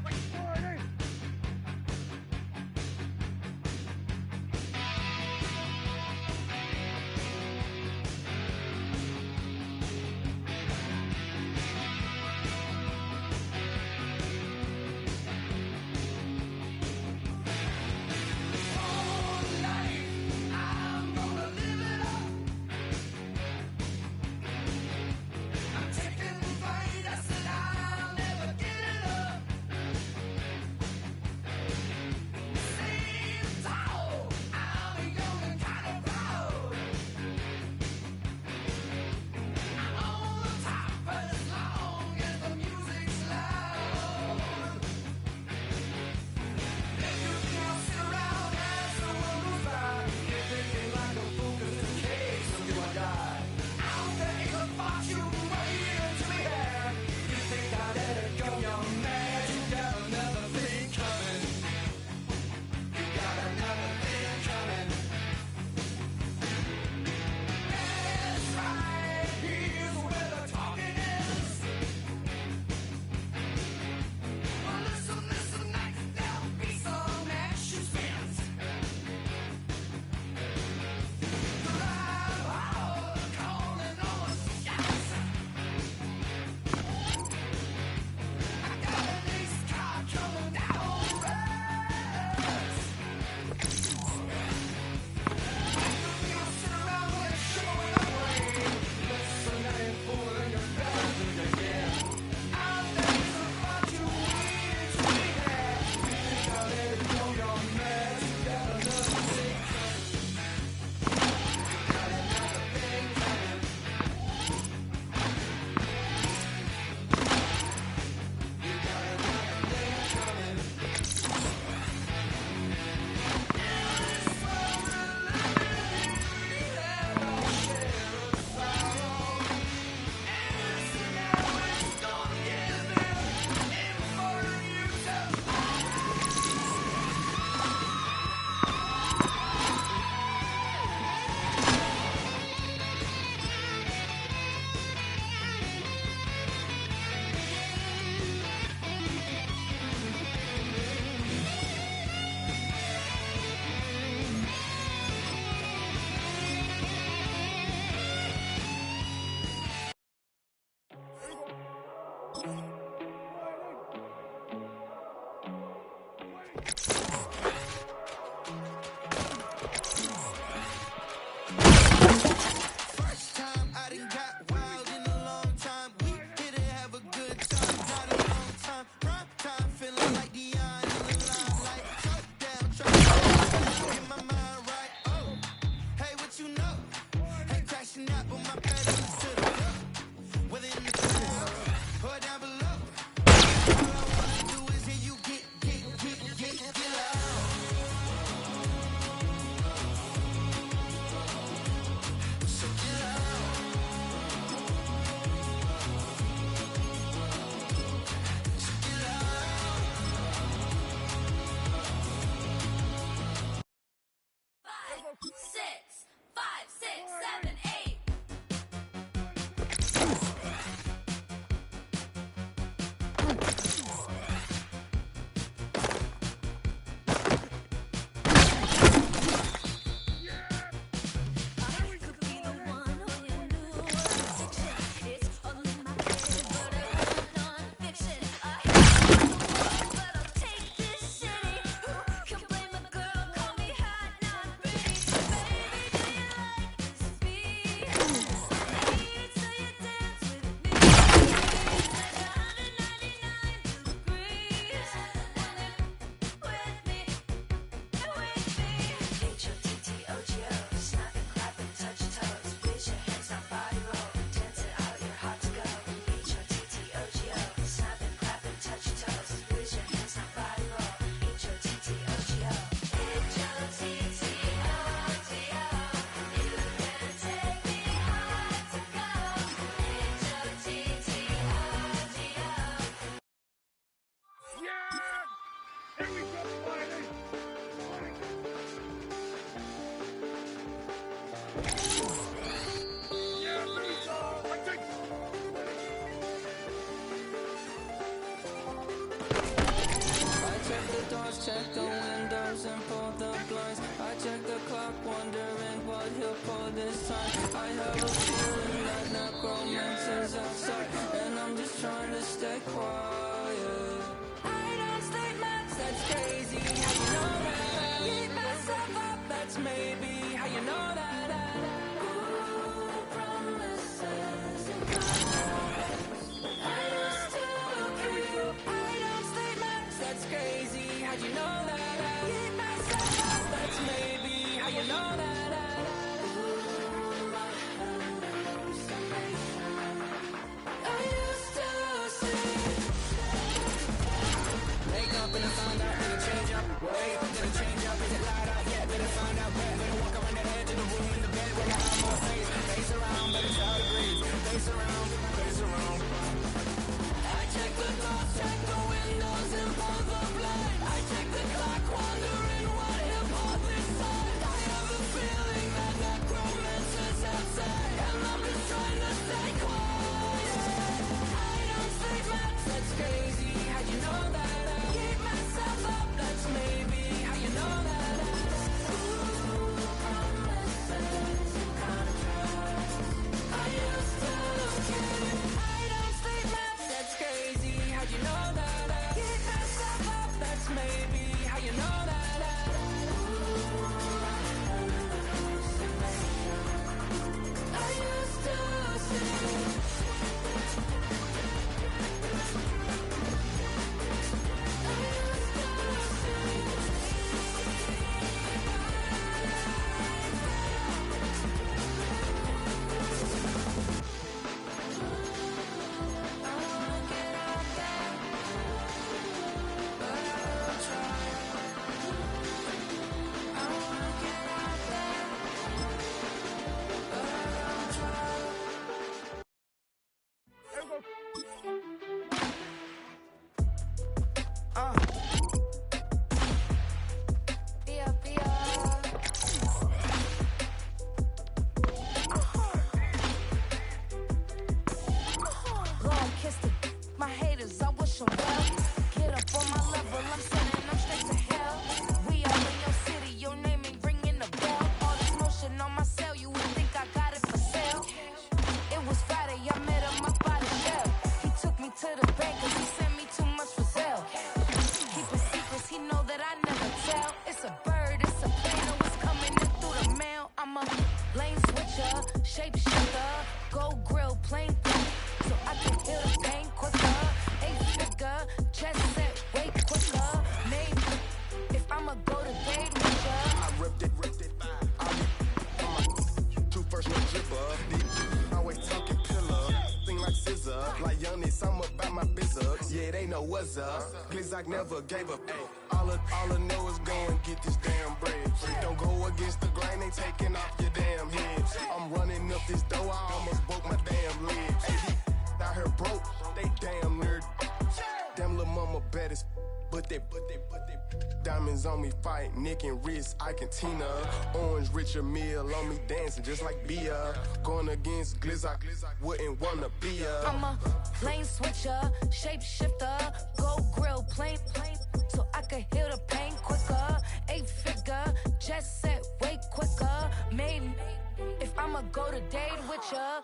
Like Friday. Crashing out, but my pedals to the floor. Whether in the clouds or down below. this time. I have a feeling that necromancer's outside, and I'm just trying to stay quiet. I don't state maps, that's crazy. How you know that? Keep myself up, that's maybe how you know that. Promises and promises. I used to keep. I don't state maps, that's crazy. How'd you know that? Keep myself up, that's maybe how you know that. I used to see. Wake up and I find out, did it change up? Wake up, did it change up? Is it light out? Yeah, did it find out? Better walk around the edge of the room in the bed with my arm on my face. Face around, but it's out of breeze. Face around, face around. I check the doors, check the windows and pull the blind. I check the clock, wondering what hip hop is like. I have a feeling that necromancer's outside, and I'm just trying to stay quiet. I don't sleep much, that's crazy. How'd you know that? Keep myself up, that's maybe how you know that. Promises and contracts. I used to keep. I don't sleep much, that's crazy. How'd you know that? Keep myself up, that's maybe how you know that. I used to see. Lord kissed it. My haters, I wish them well. Get up on my level, I'm sending them straight to hell. We all in your city, your name ain't ringing a bell. All this motion on my cell, you would think I got it for sale. It was Friday, I met him up by the shell. He took me to the bank, cause he sent me too much for sale. Keeping secrets, he know that I never tell. It's a bird, it's a plane, oh, it's coming in through the mail. I'm a lane switcher, shapeshifter, go grill, plain thing, so I can heal the pain quicker. 8-figure, chest set, way quicker. Name, if I'ma go to date with ya. I ripped it. I'm two first no jibber. Always talking pillar, thing like scissor. Like Giannis, I'm about my business. Yeah, they know what's up. Glizak never gave up. All I know is go and get this damn bread. Don't go against the grain, they taking off your damn head. I'm running up this door, I almost broke my damn leg. Out here broke, they damn nerd. Damn lil' mama bad as but they diamonds on me fight, Nick and wrist, I can Tina. Orange Richard Mill on me dancing just like Bia. Going against Glizak, wouldn't wanna be a. I'm a lane switcher, shapeshifter, go grill, plain, so I can heal the pain quicker. 8-figure, jet set, way quicker. Made if I'ma go to date with ya.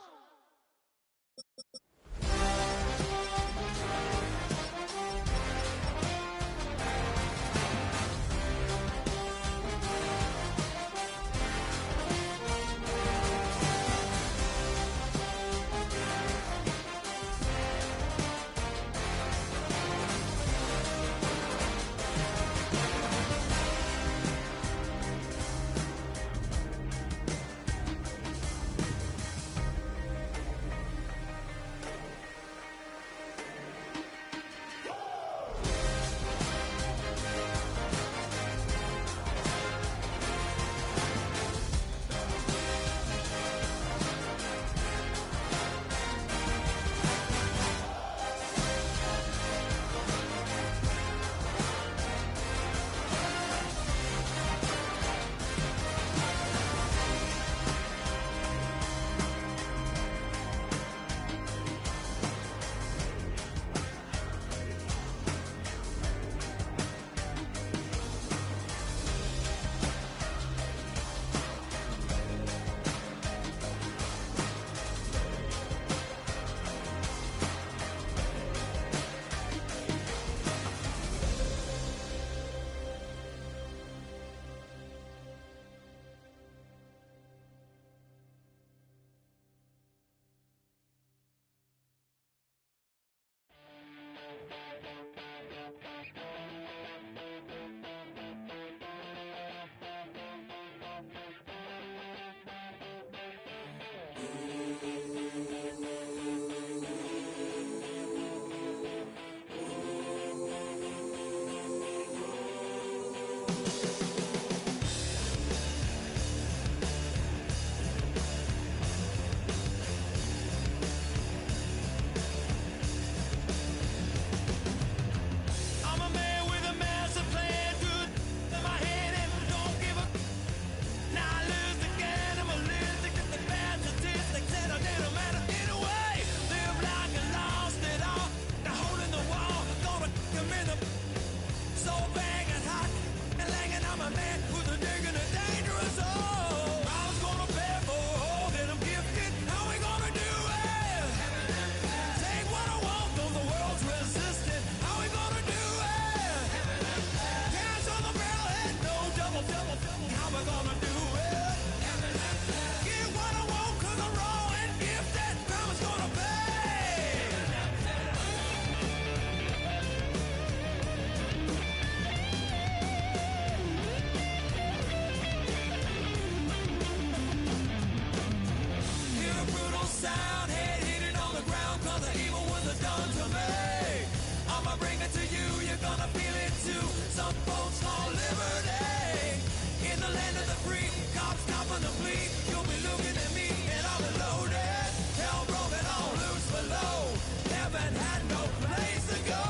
I'ma bring it to you, you're gonna feel it too. Some folks call liberty. In the land of the free, cops copping the plea. You'll be looking at me and I'll be loaded. Hell broken on loose below. Heaven had no place to go.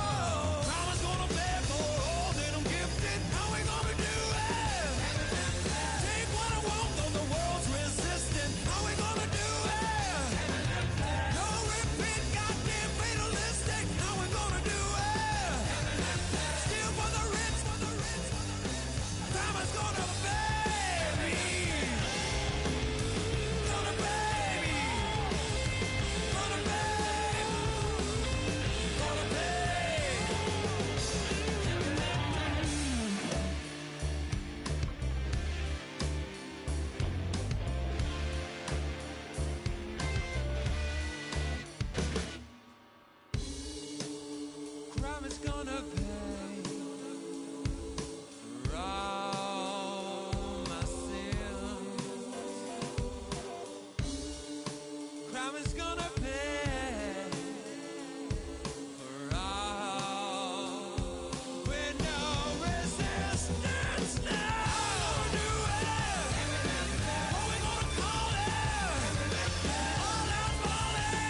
Karma's gonna pay for all that I'm gifted. How we gonna do it? Take what I want, though the world's resistant. How we gonna do it? No repeat, goddamn fatalistic. How we gonna do it? Still for the rich, for the rich, for the rich. Karma's gonna pay me. Gonna pay me. Gonna pay. Gonna pay. Crime is gonna pay for all my sins. Crime is gonna pay for all with no resistance. Now do it. What we gonna call it? All out falling.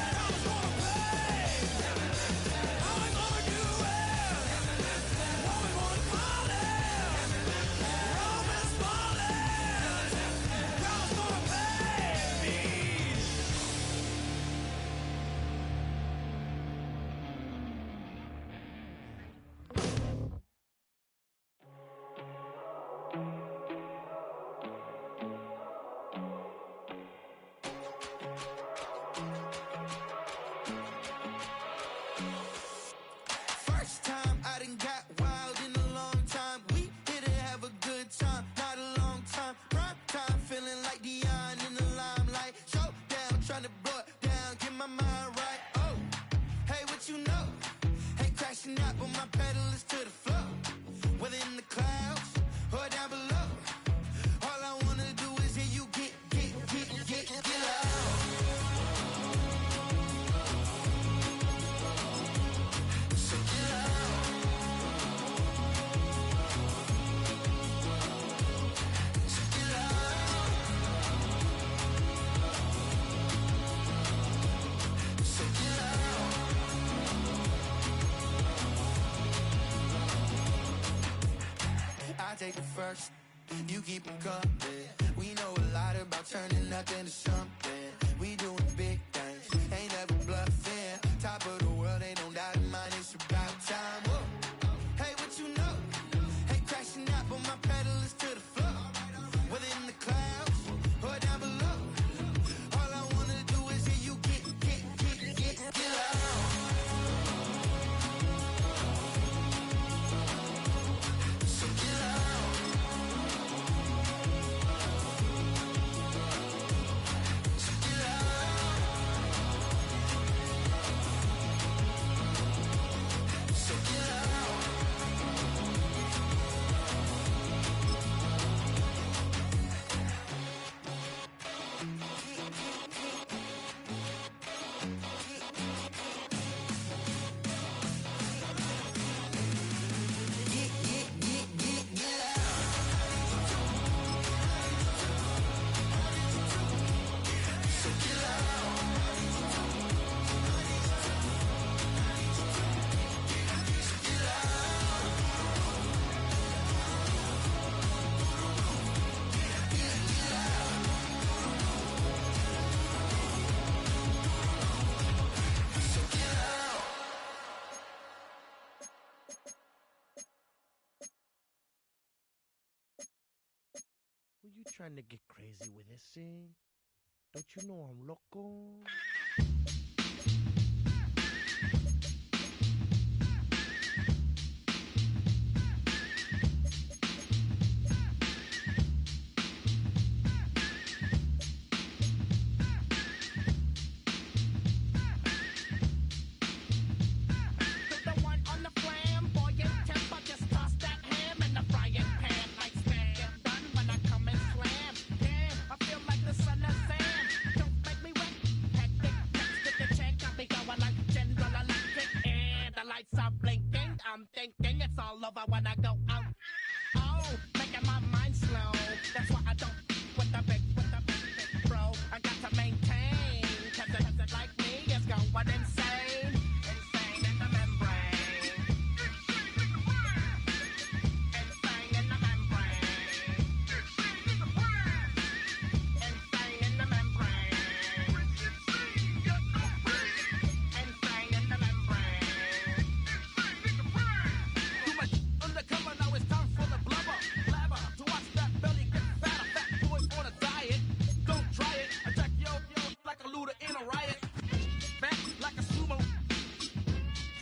Crime is gonna pay. How we gonna do it? What we gonna call it? Rome is falling. God's gonna pay me. First time I done got wild in a long time. We here to have a good time, not a long time. Prime time, feeling like Dion in the limelight. Showdown, trying to blow it down, get my mind right. Oh, hey, what you know? Ain't crashing out, but my pedal is to the floor. Whether in the clouds or down below. All I wanna do is hear you get loud. So get loud. So get loud. So get loud. I take the first, you keep them coming. We know a lot about turning nothing to something. We doing big things, ain't never bluffing. Top of the world, ain't no doubt in mine, it's about time. Whoa. Hey, what you know? Ain't crashing out, but my pedal is to the floor. Whether in the clouds or down below. All I wanna do is hear you get loud. So get loud. So get loud. So get loud. Get loud. So get loud. So get loud. Get loud. So get loud. Were you trying to get crazy with this, eh? Don't you know I'm loco? The one on the flamboyant temper, just toss that ham in the frying pan. Like spam, get done when I come and slam. Damn, I feel like the son of Sam. Don't make me wet, hectic over when I go out. Oh, making my mind slow. That's why I don't with the big bro. I got to maintain, cause it like me is going insane. Insane in the membrane. Insane in the membrane. Insane in the membrane. Insane in the membrane. Too much undercover, now it's time for the blubber. Blabber, to watch that belly get fatter. Fat boys on a diet. Don't try it. Attack yo like a looter in a riot. Back like a sumo.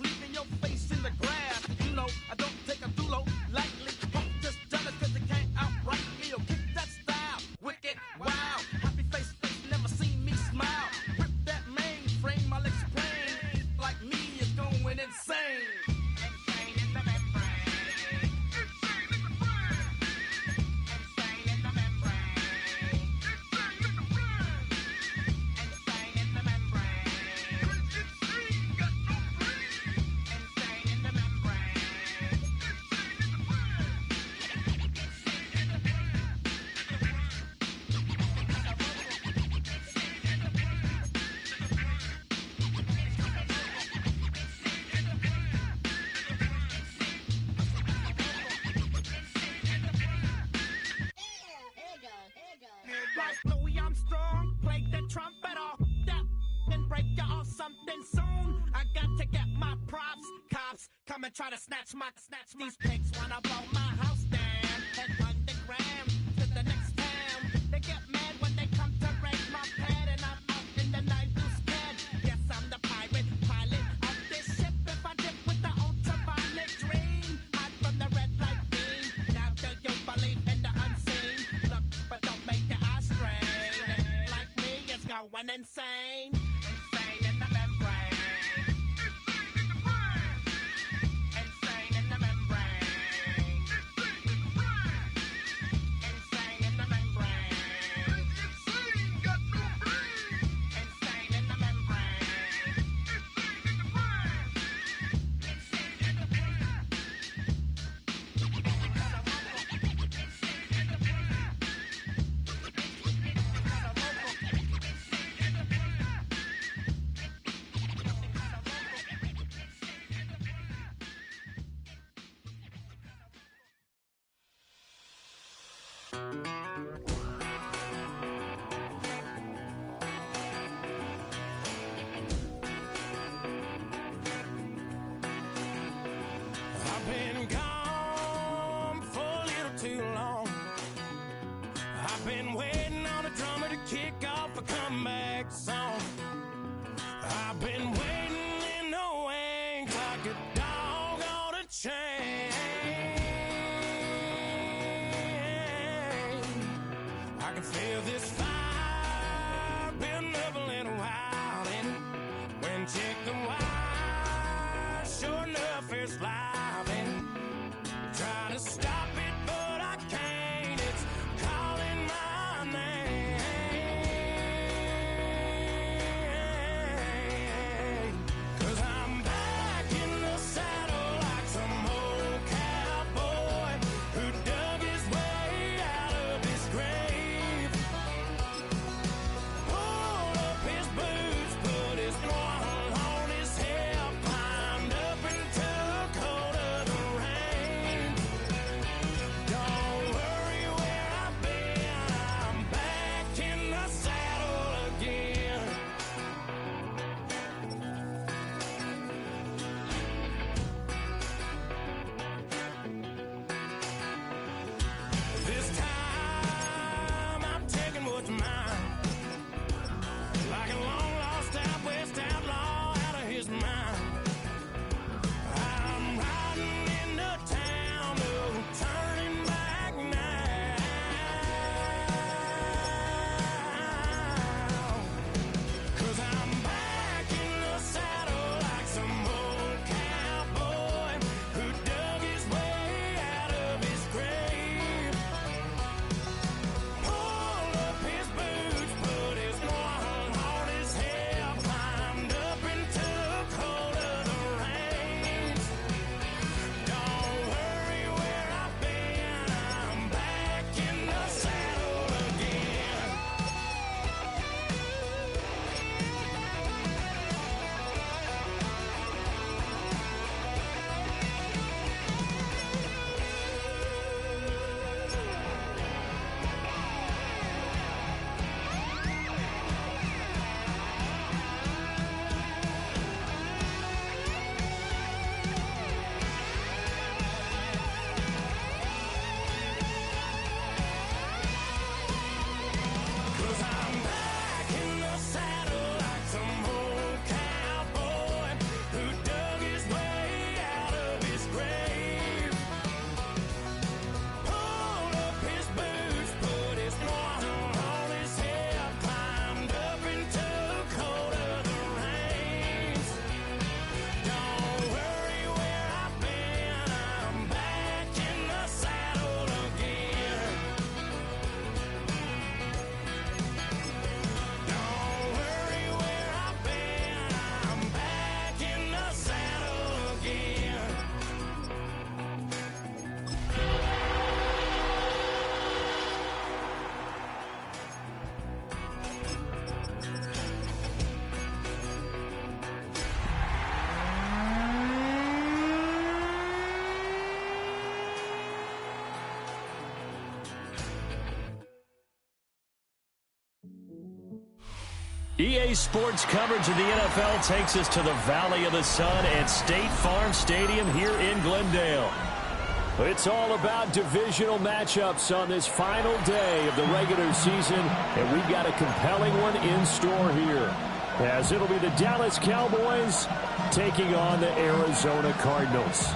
Leaving your face in the grass. You know, I don't take a dulo lightly. Punk just jealous cause they can't outright me. Or kick that style. Wicked, wow. Happy face, never seen me smile. Rip that mainframe, I'll explain. Like me is going insane. Insane in the membrane. Insane in the membrane. Insane in the membrane. Insane in the membrane. Insane in the membrane. Like Louis Armstrong, play the trumpet off that and break you off something soon. I got to get my props. Cops come and try to snatch these pigs wanna blow my house down. Head underground to the next town. They get mad when they come to raid my pad, and I'm out in the night too scared. Yes, I'm the pirate pilot of this ship. If I dip with the ultraviolet dream, hide from the red light beam. Now do you believe in the unseen? Look, but don't make your eyes strain. Like me, it's going insane. Insane in the membrane. Insane in the membrane. Insane in the membrane. Insane in the membrane. I've been gone for a little too long. I've been waiting on a drummer to kick off a comeback song. I've been waiting in the wings like a dog on a chain. I can feel this fire building up a little while, and when check the wire, sure enough it's live, and trying to stop it but I can't. It's calling my name. EA Sports coverage of the NFL takes us to the Valley of the Sun at State Farm Stadium here in Glendale. It's all about divisional matchups on this final day of the regular season, and we've got a compelling one in store here, as it'll be the Dallas Cowboys taking on the Arizona Cardinals.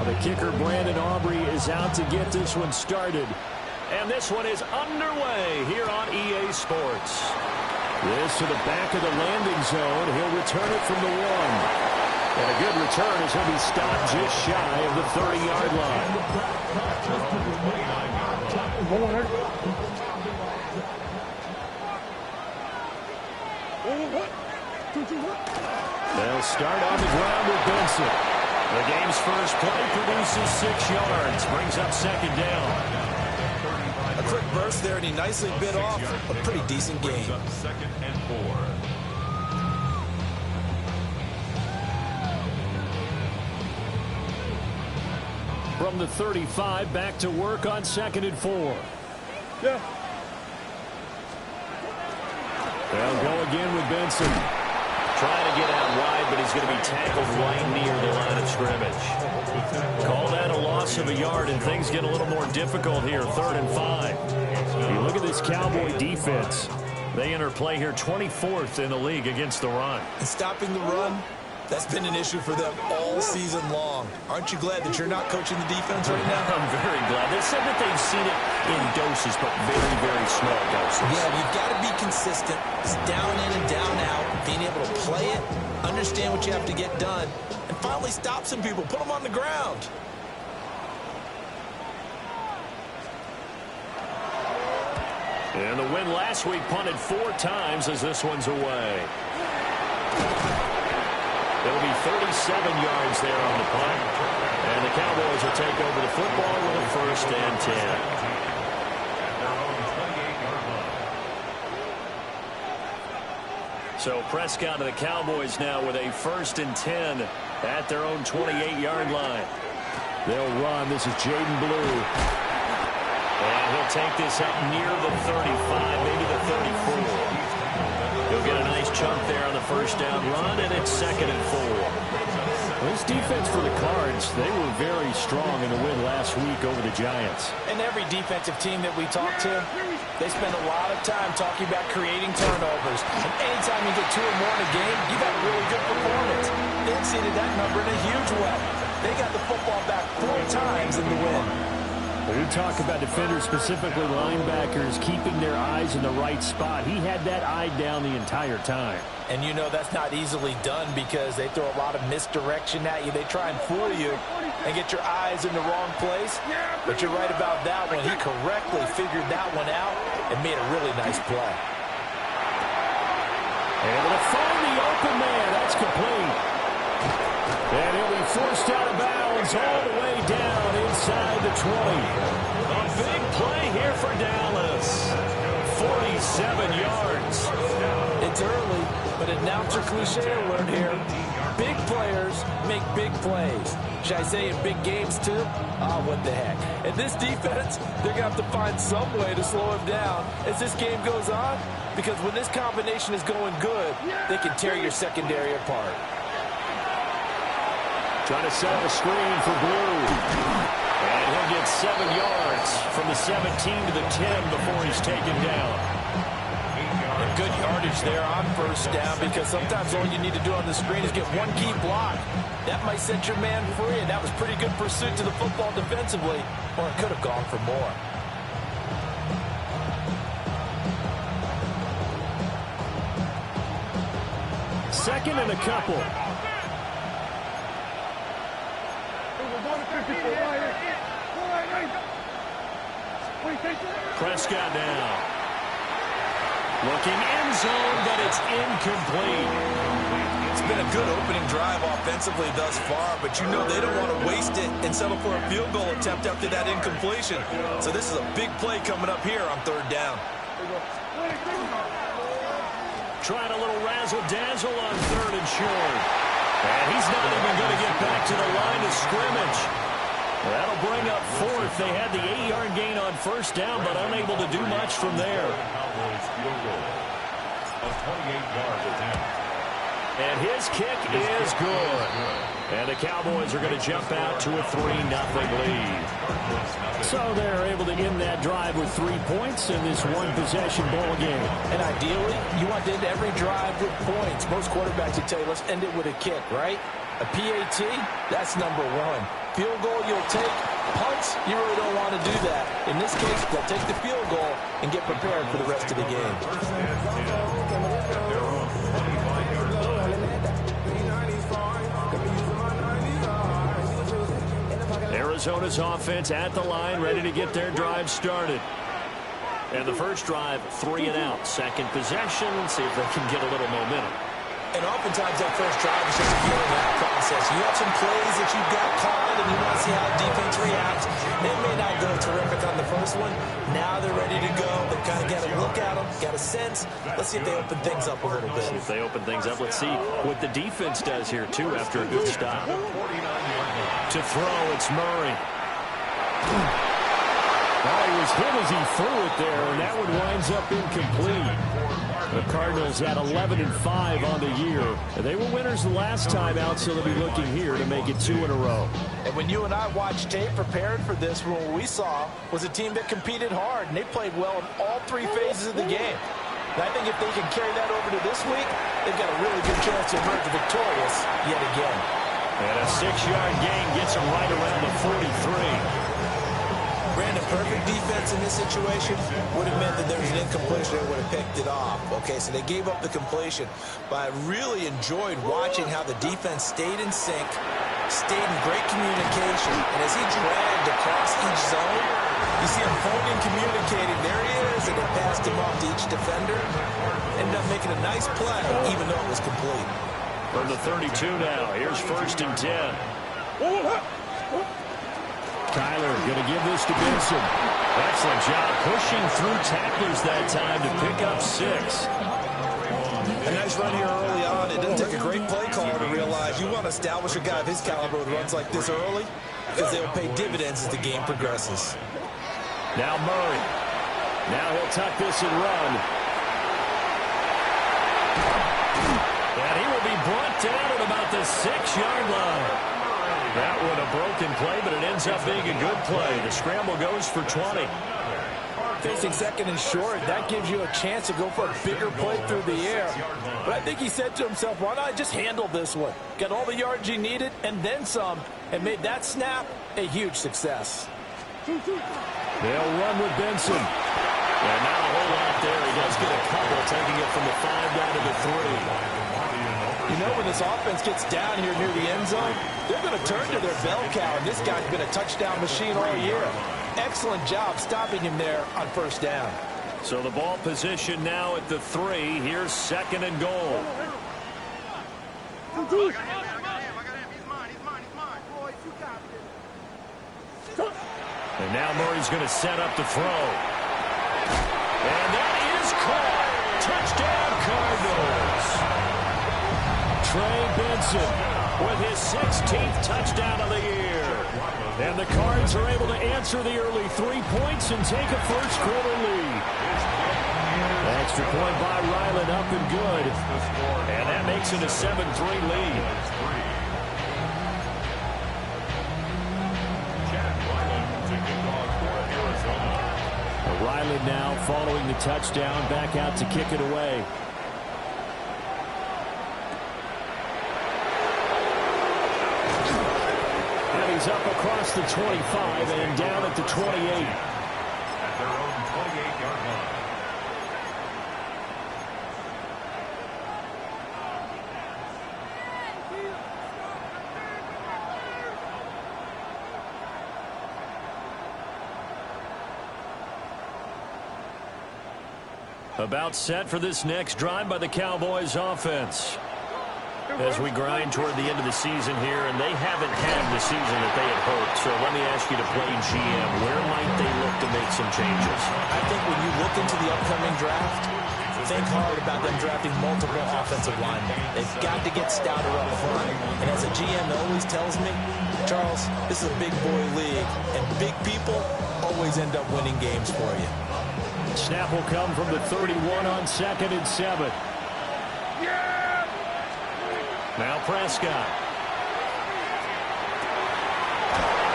The kicker, Brandon Aubrey, is out to get this one started. And this one is underway here on EA Sports. This to the back of the landing zone. He'll return it from the 1. And a good return as he'll be stopped just shy of the 30-yard line. They'll start on the ground with Benson. The game's first play produces 6 yards, brings up second down. A quick burst there, and he nicely bit off a pretty decent game. Second and 4. From the 35, back to work on second and 4. Yeah. They'll go again with Benson. Trying to get out wide, but he's going to be tackled right near the line of scrimmage. Call that a loss of a yard, and things get a little more difficult here, 3rd and 5. You look at this Cowboy defense. They enter play here 24th in the league against the run. And stopping the run, that's been an issue for them all season long. Aren't you glad that you're not coaching the defense right now? I'm very glad. They said that they've seen it in doses, but very, very small doses. Yeah, you've got to be consistent. It's down in and down out. Being able to play it, understand what you have to get done, and finally stop some people. Put them on the ground. And the win last week punted 4 times as this one's away. It'll be 37 yards there on the punt. And the Cowboys will take over the football with a 1st and 10. So Prescott and the Cowboys now with a 1st and 10 at their own 28-yard line. They'll run. This is Jaden Blue. And he'll take this up near the 35, maybe the 34. He'll get a nice chunk there on the 1st down run, and it's 2nd and 4. This defense for the Cards, they were very strong in the win last week over the Giants. And every defensive team that we talk to, they spend a lot of time talking about creating turnovers. And anytime you get 2 or more in a game, you've got a really good performance. They exceeded that number in a huge way. They got the football back 4 times in the win. We talk about defenders, specifically linebackers, keeping their eyes in the right spot. He had that eye down the entire time. And you know that's not easily done because they throw a lot of misdirection at you. They try and fool you and get your eyes in the wrong place. But you're right about that one. He correctly figured that one out and made a really nice play. Able to find the open man. That's complete. And he'll be forced out of bounds all the way down inside the 20. A big play here for Dallas. 47 yards. It's early, but announcer cliche alert here. Big players make big plays. Should I say in big games too? Oh, what the heck. And this defense, they're going to have to find some way to slow him down as this game goes on. Because when this combination is going good, they can tear your secondary apart. Trying to set up a screen for Blue. And he'll get 7 yards from the 17 to the 10 before he's taken down. And good yardage there on 1st down because sometimes all you need to do on the screen is get one key block. That might set your man free, and that was pretty good pursuit to the football defensively, or it could have gone for more. Second and a couple. Prescott now. Looking end zone, but it's incomplete. It's been a good opening drive offensively thus far, but you know they don't want to waste it and settle for a field goal attempt after that incompletion. So this is a big play coming up here on 3rd down. Trying a little razzle-dazzle on 3rd and short. And he's not even going to get back to the line of scrimmage. That'll bring up fourth. They had the 8-yard gain on first down, but unable to do much from there. And his kick is good. And the Cowboys are going to jump out to a 3-0 lead. So they're able to end that drive with 3 points in this one-possession ball game. And ideally, you want to end every drive with points. Most quarterbacks would tell you, let's end it with a kick, right? A PAT, that's number one. Field goal you'll take. Punts, you really don't want to do that. In this case, they'll take the field goal and get prepared for the rest of the game. Arizona's offense at the line, ready to get their drive started. And the first drive, 3 and out. Second possession, see if they can get a little momentum. And oftentimes that first drive is just a feeling out process. You have some plays that you've got called, and you want to see how the defense reacts. They may not go terrific on the first one. Now they're ready to go. They've kind of got to look at them, got a sense. Let's see if they open things up a little bit. See if they open things up. Let's see what the defense does here, too, after a good stop. To throw, it's Murray. Well, he was hit as he threw it there, and that one winds up incomplete. The Cardinals had 11-5 on the year. They were winners the last time out, so they'll be looking here to make it 2 in a row. And when you and I watched tape prepared for this, what we saw was a team that competed hard, and they played well in all 3 phases of the game. And I think if they can carry that over to this week, they've got a really good chance to emerge victorious yet again. And a 6-yard gain gets them right around the 43. Brandon, perfect defense in this situation would have meant that there was an incompletion. They would have picked it off. Okay, so they gave up the completion. But I really enjoyed watching how the defense stayed in sync, stayed in great communication. And as he dragged across each zone, you see him phoning, communicating. There he is, and they passed him off to each defender. Ended up making a nice play, even though it was complete. From the 32 now, here's 1st and 10. Kyler going to give this to Benson. Excellent job pushing through tacklers that time to pick up 6. A nice run here early on. It doesn't take a great play caller to realize you want to establish a guy of his caliber with runs like this early because they'll pay dividends as the game progresses. Now Murray. Now he'll tuck this and run. And he will be brought down at about the 6-yard line. That one a broken play, but it ends up being a good play. The scramble goes for 20. Facing 2nd and short, that gives you a chance to go for a bigger play through the air. But I think he said to himself, why not just handle this one? Got all the yards he needed and then some, and made that snap a huge success. They'll run with Benson. And not a whole lot there. He does get a couple, taking it from the 5 down to the 3. You know, when this offense gets down here near the end zone, they're going to turn to their bell cow, and this guy's been a touchdown machine all year. Excellent job stopping him there on 1st down. So the ball position now at the 3. Here's 2nd and goal. And now Murray's going to set up the throw. And that is caught. Touchdown, Cardinals. Trey Benson with his 16th touchdown of the year. And the Cards are able to answer the early 3 points and take a first-quarter lead. Extra point by Ryland, up and good. And that makes it a 7-3 lead. Ryland now following the touchdown, back out to kick it away. He's up across the 25 and down at the 28. At their own 28-yard line. About set for this next drive by the Cowboys offense. As we grind toward the end of the season here, and they haven't had the season that they had hoped. So let me ask you to play GM. Where might they look to make some changes? I think when you look into the upcoming draft, think hard about them drafting multiple offensive linemen. They've got to get stouter up front. GM always tells me, Charles, this is a big boy league, and big people always end up winning games for you. Snap will come from the 31 on 2nd and 7. Now Prescott.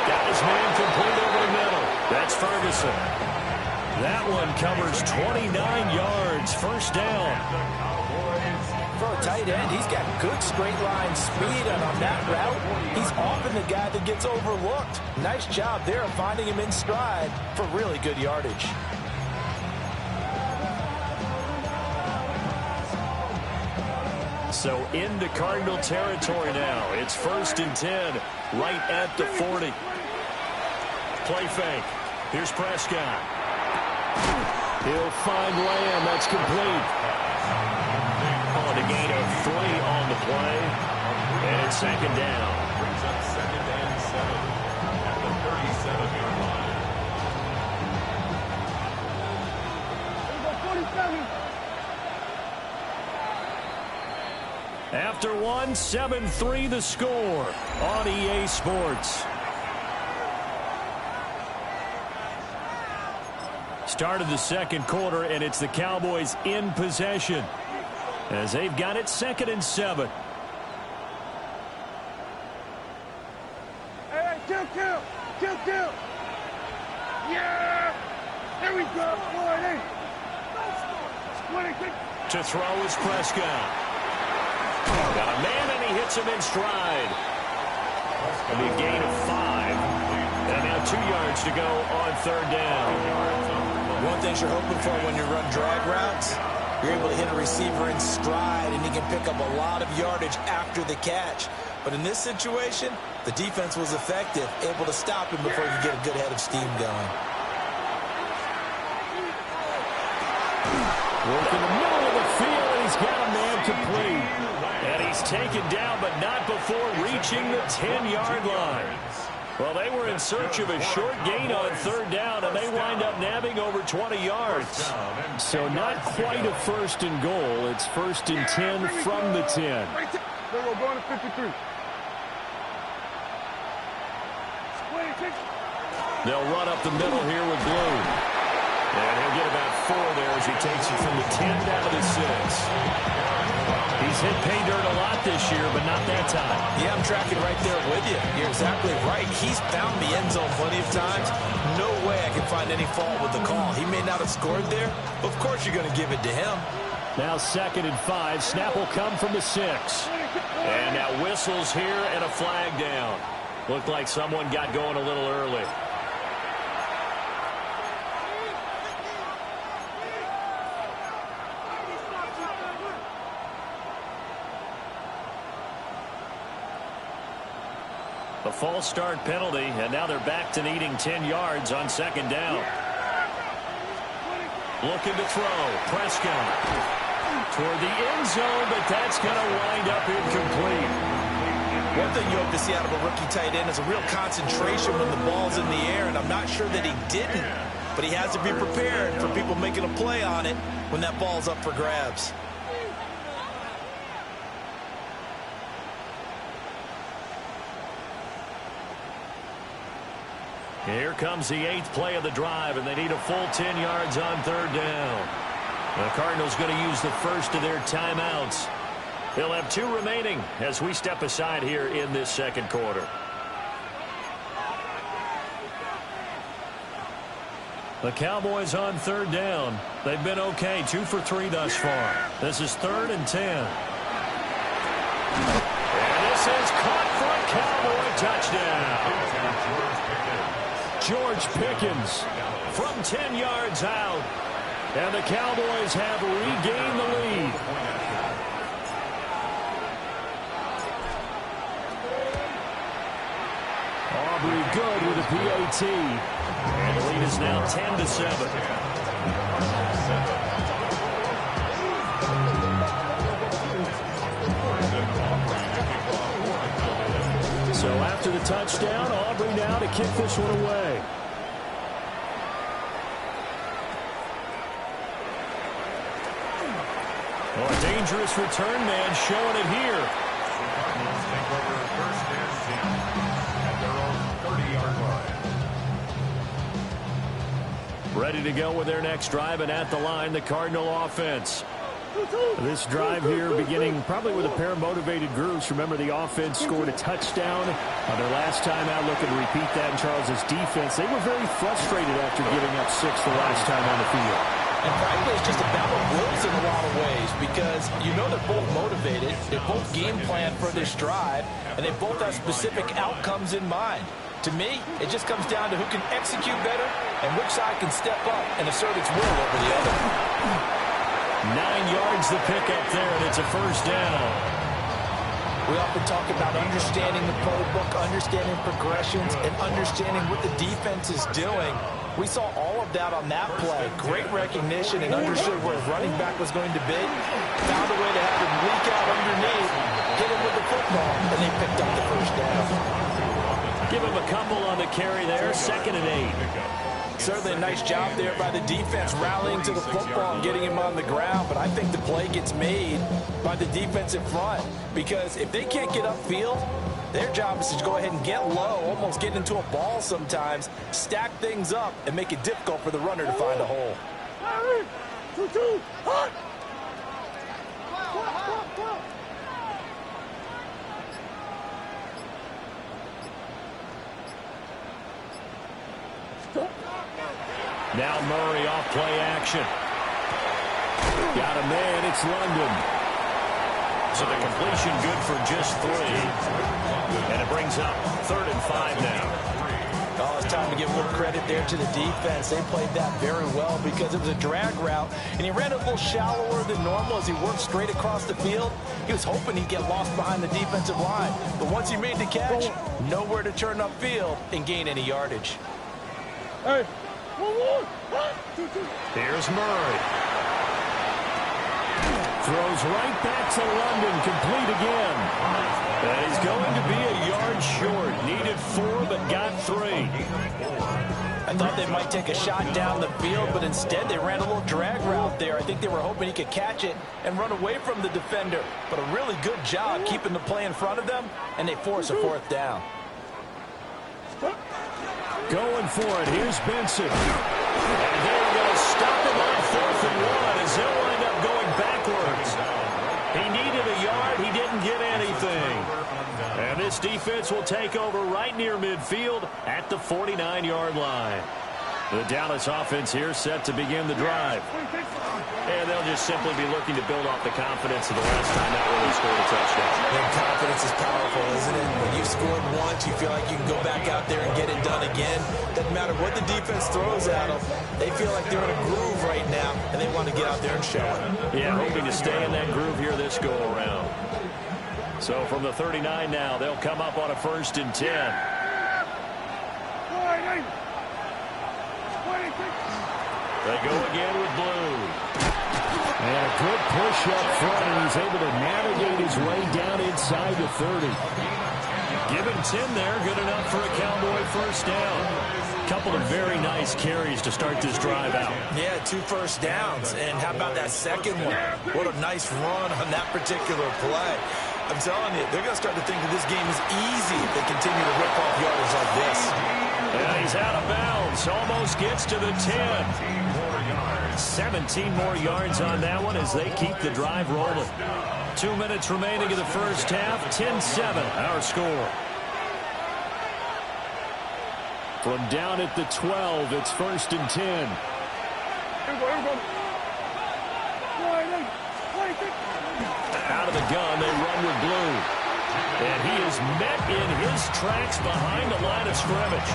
Got his man complete over the middle. That's Ferguson. That one covers 29 yards. First down. For a tight end, he's got good straight line speed, and on that route, he's often the guy that gets overlooked. Nice job there of finding him in stride for really good yardage. So into Cardinal territory now. It's 1st and 10, right at the 40. Play fake. Here's Prescott. He'll find Lamb. That's complete. On a gain of 3 on the play. And it's 2nd down. Brings up 2nd and 7 at the 37-yard line. After 1, 7-3 the score on EA Sports. Start of the second quarter, and it's the Cowboys in possession as they've got it 2nd and 7. Hey, kill. Yeah! There we go, 20. To throw is Prescott. Got a man, and he hits him in stride. It'll be a gain of 5. And now 2 yards to go on 3rd down. One thing you're hoping for when you run drag routes, you're able to hit a receiver in stride, and he can pick up a lot of yardage after the catch. But in this situation, the defense was effective, able to stop him before he could get a good head of steam going. Work in the middle of the field, and he's got a man complete. And he's taken down, but not before reaching the 10-yard line. Well, they were in search of a short gain on 3rd down, and they wind up nabbing over 20 yards. So not quite a 1st and goal. It's 1st and 10 from the 10. We're going to 53. They'll run up the middle here with Blue. And he'll get about 4 there as he takes it from the 10 down to the 6. He's hit pay dirt a lot this year, but not that time. Yeah, I'm tracking right there with you. You're exactly right. He's found the end zone plenty of times. No way I can find any fault with the call. He may not have scored there, but of course you're going to give it to him. Now 2nd and 5. Snap will come from the 6. And now whistles here and a flag down. Looked like someone got going a little early. A false start penalty, and now they're back to needing 10 yards on 2nd down. Looking to throw. Prescott toward the end zone, but that's going to wind up incomplete. One thing you hope to see out of a rookie tight end is a real concentration when the ball's in the air, and I'm not sure that he didn't, but he has to be prepared for people making a play on it when that ball's up for grabs. Here comes the 8th play of the drive, and they need a full 10 yards on 3rd down. The Cardinals going to use the first of their timeouts. They'll have 2 remaining as we step aside here in this second quarter. The Cowboys on 3rd down. They've been okay, 2 for 3 thus far. This is 3rd and 10. And this is caught for a Cowboy touchdown. George Pickens from 10 yards out. And the Cowboys have regained the lead. Aubrey good with a PAT. And the lead is now 10-7. So after the touchdown, Aubrey now to kick this one away. Oh, a dangerous return man showing it here. Take over 1st ready to go with their next drive, and at the line, the Cardinal offense. This drive here beginning probably with a pair of motivated groups. Remember, the offense scored a touchdown on their last time out, looking to repeat that in Charles' defense. They were very frustrated after giving up 6 the last time on the field. And frankly, it's just a battle of wills in a lot of ways because you know they're both motivated, they both game plan for this drive, and they both have specific outcomes in mind. To me, it just comes down to who can execute better and which side can step up and assert its will over the other. 9 yards the pickup there, and it's a first down. We often talk about understanding the playbook, understanding progressions, and understanding what the defense is doing. We saw all of that on that play. Great recognition and understood where his running back was going to be. Found a way to have him leak out underneath, hit him with the football, and they picked up the first down. Give him a couple on the carry there, 2nd and 8. Certainly a nice job there by the defense rallying to the football and getting him on the ground, but I think the play gets made by the defensive front because if they can't get upfield, their job is to go ahead and get low, almost get into a ball sometimes, stack things up, and make it difficult for the runner to find a hole. Now Murray off play action. Got a man, it's London. So the completion good for just 3. And it brings up 3rd and 5 now. Oh, it's time to give a little credit there to the defense. They played that very well because it was a drag route, and he ran a little shallower than normal as he worked straight across the field. He was hoping he'd get lost behind the defensive line. But once he made the catch, nowhere to turn upfield and gain any yardage. Hey. Here's Murray. Throws right back to London, complete again. And he's going to be a yard short. Needed 4, but got 3. I thought they might take a shot down the field, but instead they ran a little drag route there. I think they were hoping he could catch it and run away from the defender. But a really good job keeping the play in front of them, and they force a 4th down. Going for it. Here's Benson. And they're going to stop him on 4th and 1 as he'll wind up going backwards. He needed a yard. He didn't get anything. And this defense will take over right near midfield at the 49-yard line. The Dallas offense here set to begin the drive. And they'll just simply be looking to build off the confidence of the last time out where they scored a touchdown. And confidence is powerful, isn't it? When you've scored once, you feel like you can go back out there and get it done again. Doesn't matter what the defense throws at them. They feel like they're in a groove right now, and they want to get out there and show it. Yeah, hoping to stay in that groove here this go-around. So from the 39 now, they'll come up on a 1st and 10. They go again with Blue. And a good push up front, and he's able to navigate his way down inside the 30. Give him 10 there, good enough for a Cowboy first down. Couple of very nice carries to start this drive out. Yeah, 2 first downs. And how about that second one? What a nice run on that particular play. I'm telling you, they're going to start to think that this game is easy if they continue to rip off yardage like this. And he's out of bounds. Almost gets to the 10. 17 more yards on that one as they keep the drive rolling. 2 minutes remaining in the first half. 10-7, our score. From down at the 12, it's 1st and 10. Out of the gun, they run with Blue. And he is met in his tracks behind the line of scrimmage.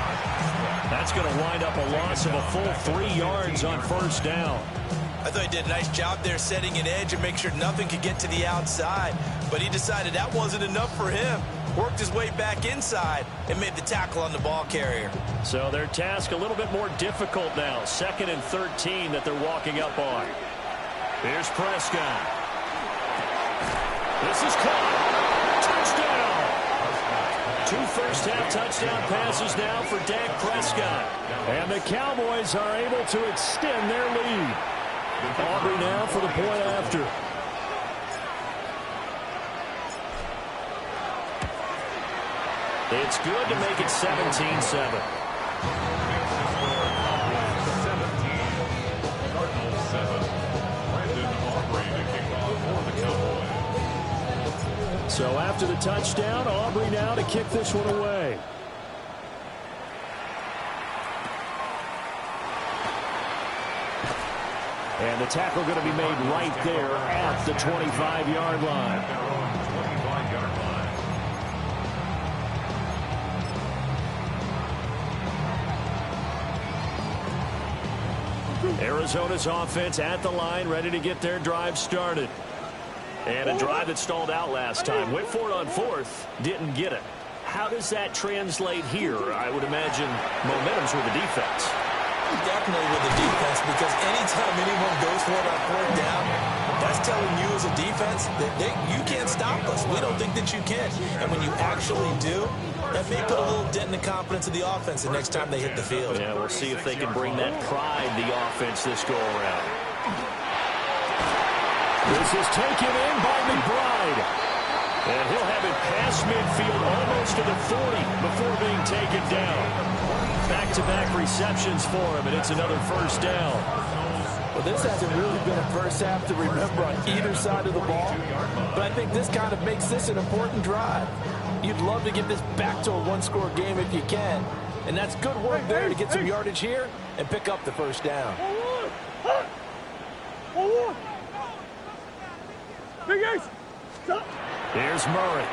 That's going to wind up a loss of a full 3 yards on first down. I thought he did a nice job there setting an edge and make sure nothing could get to the outside. But he decided that wasn't enough for him. Worked his way back inside and made the tackle on the ball carrier. So their task a little bit more difficult now. 2nd and 13 that they're walking up on. Here's Prescott. This is caught. Touchdown. 2 first-half touchdown passes now for Dak Prescott. And the Cowboys are able to extend their lead. Aubrey now for the point after. It's good to make it 17-7. So after the touchdown, Aubrey now to kick this one away. And the tackle going to be made right there at the 25-yard line. Arizona's offense at the line, ready to get their drive started. And a drive that stalled out last time. Went for it on fourth, didn't get it. How does that translate here? I would imagine momentum's with the defense. Definitely with the defense, because anytime anyone goes for it on fourth down, that's telling you as a defense that you can't stop us. We don't think that you can. And when you actually do, that may put a little dent in the confidence of the offense the next time they hit the field. Yeah, we'll see if they can bring that pride, the offense, this go-around. This is taken in by McBride. And he'll have it past midfield almost to the 40 before being taken down. Back-to-back receptions for him, and it's another first down. Well, this hasn't really been a first half to remember on either side of the ball, but I think this kind of makes this an important drive. You'd love to get this back to a one-score game if you can, and that's good work there to get some yardage here and pick up the first down. Here's Murray.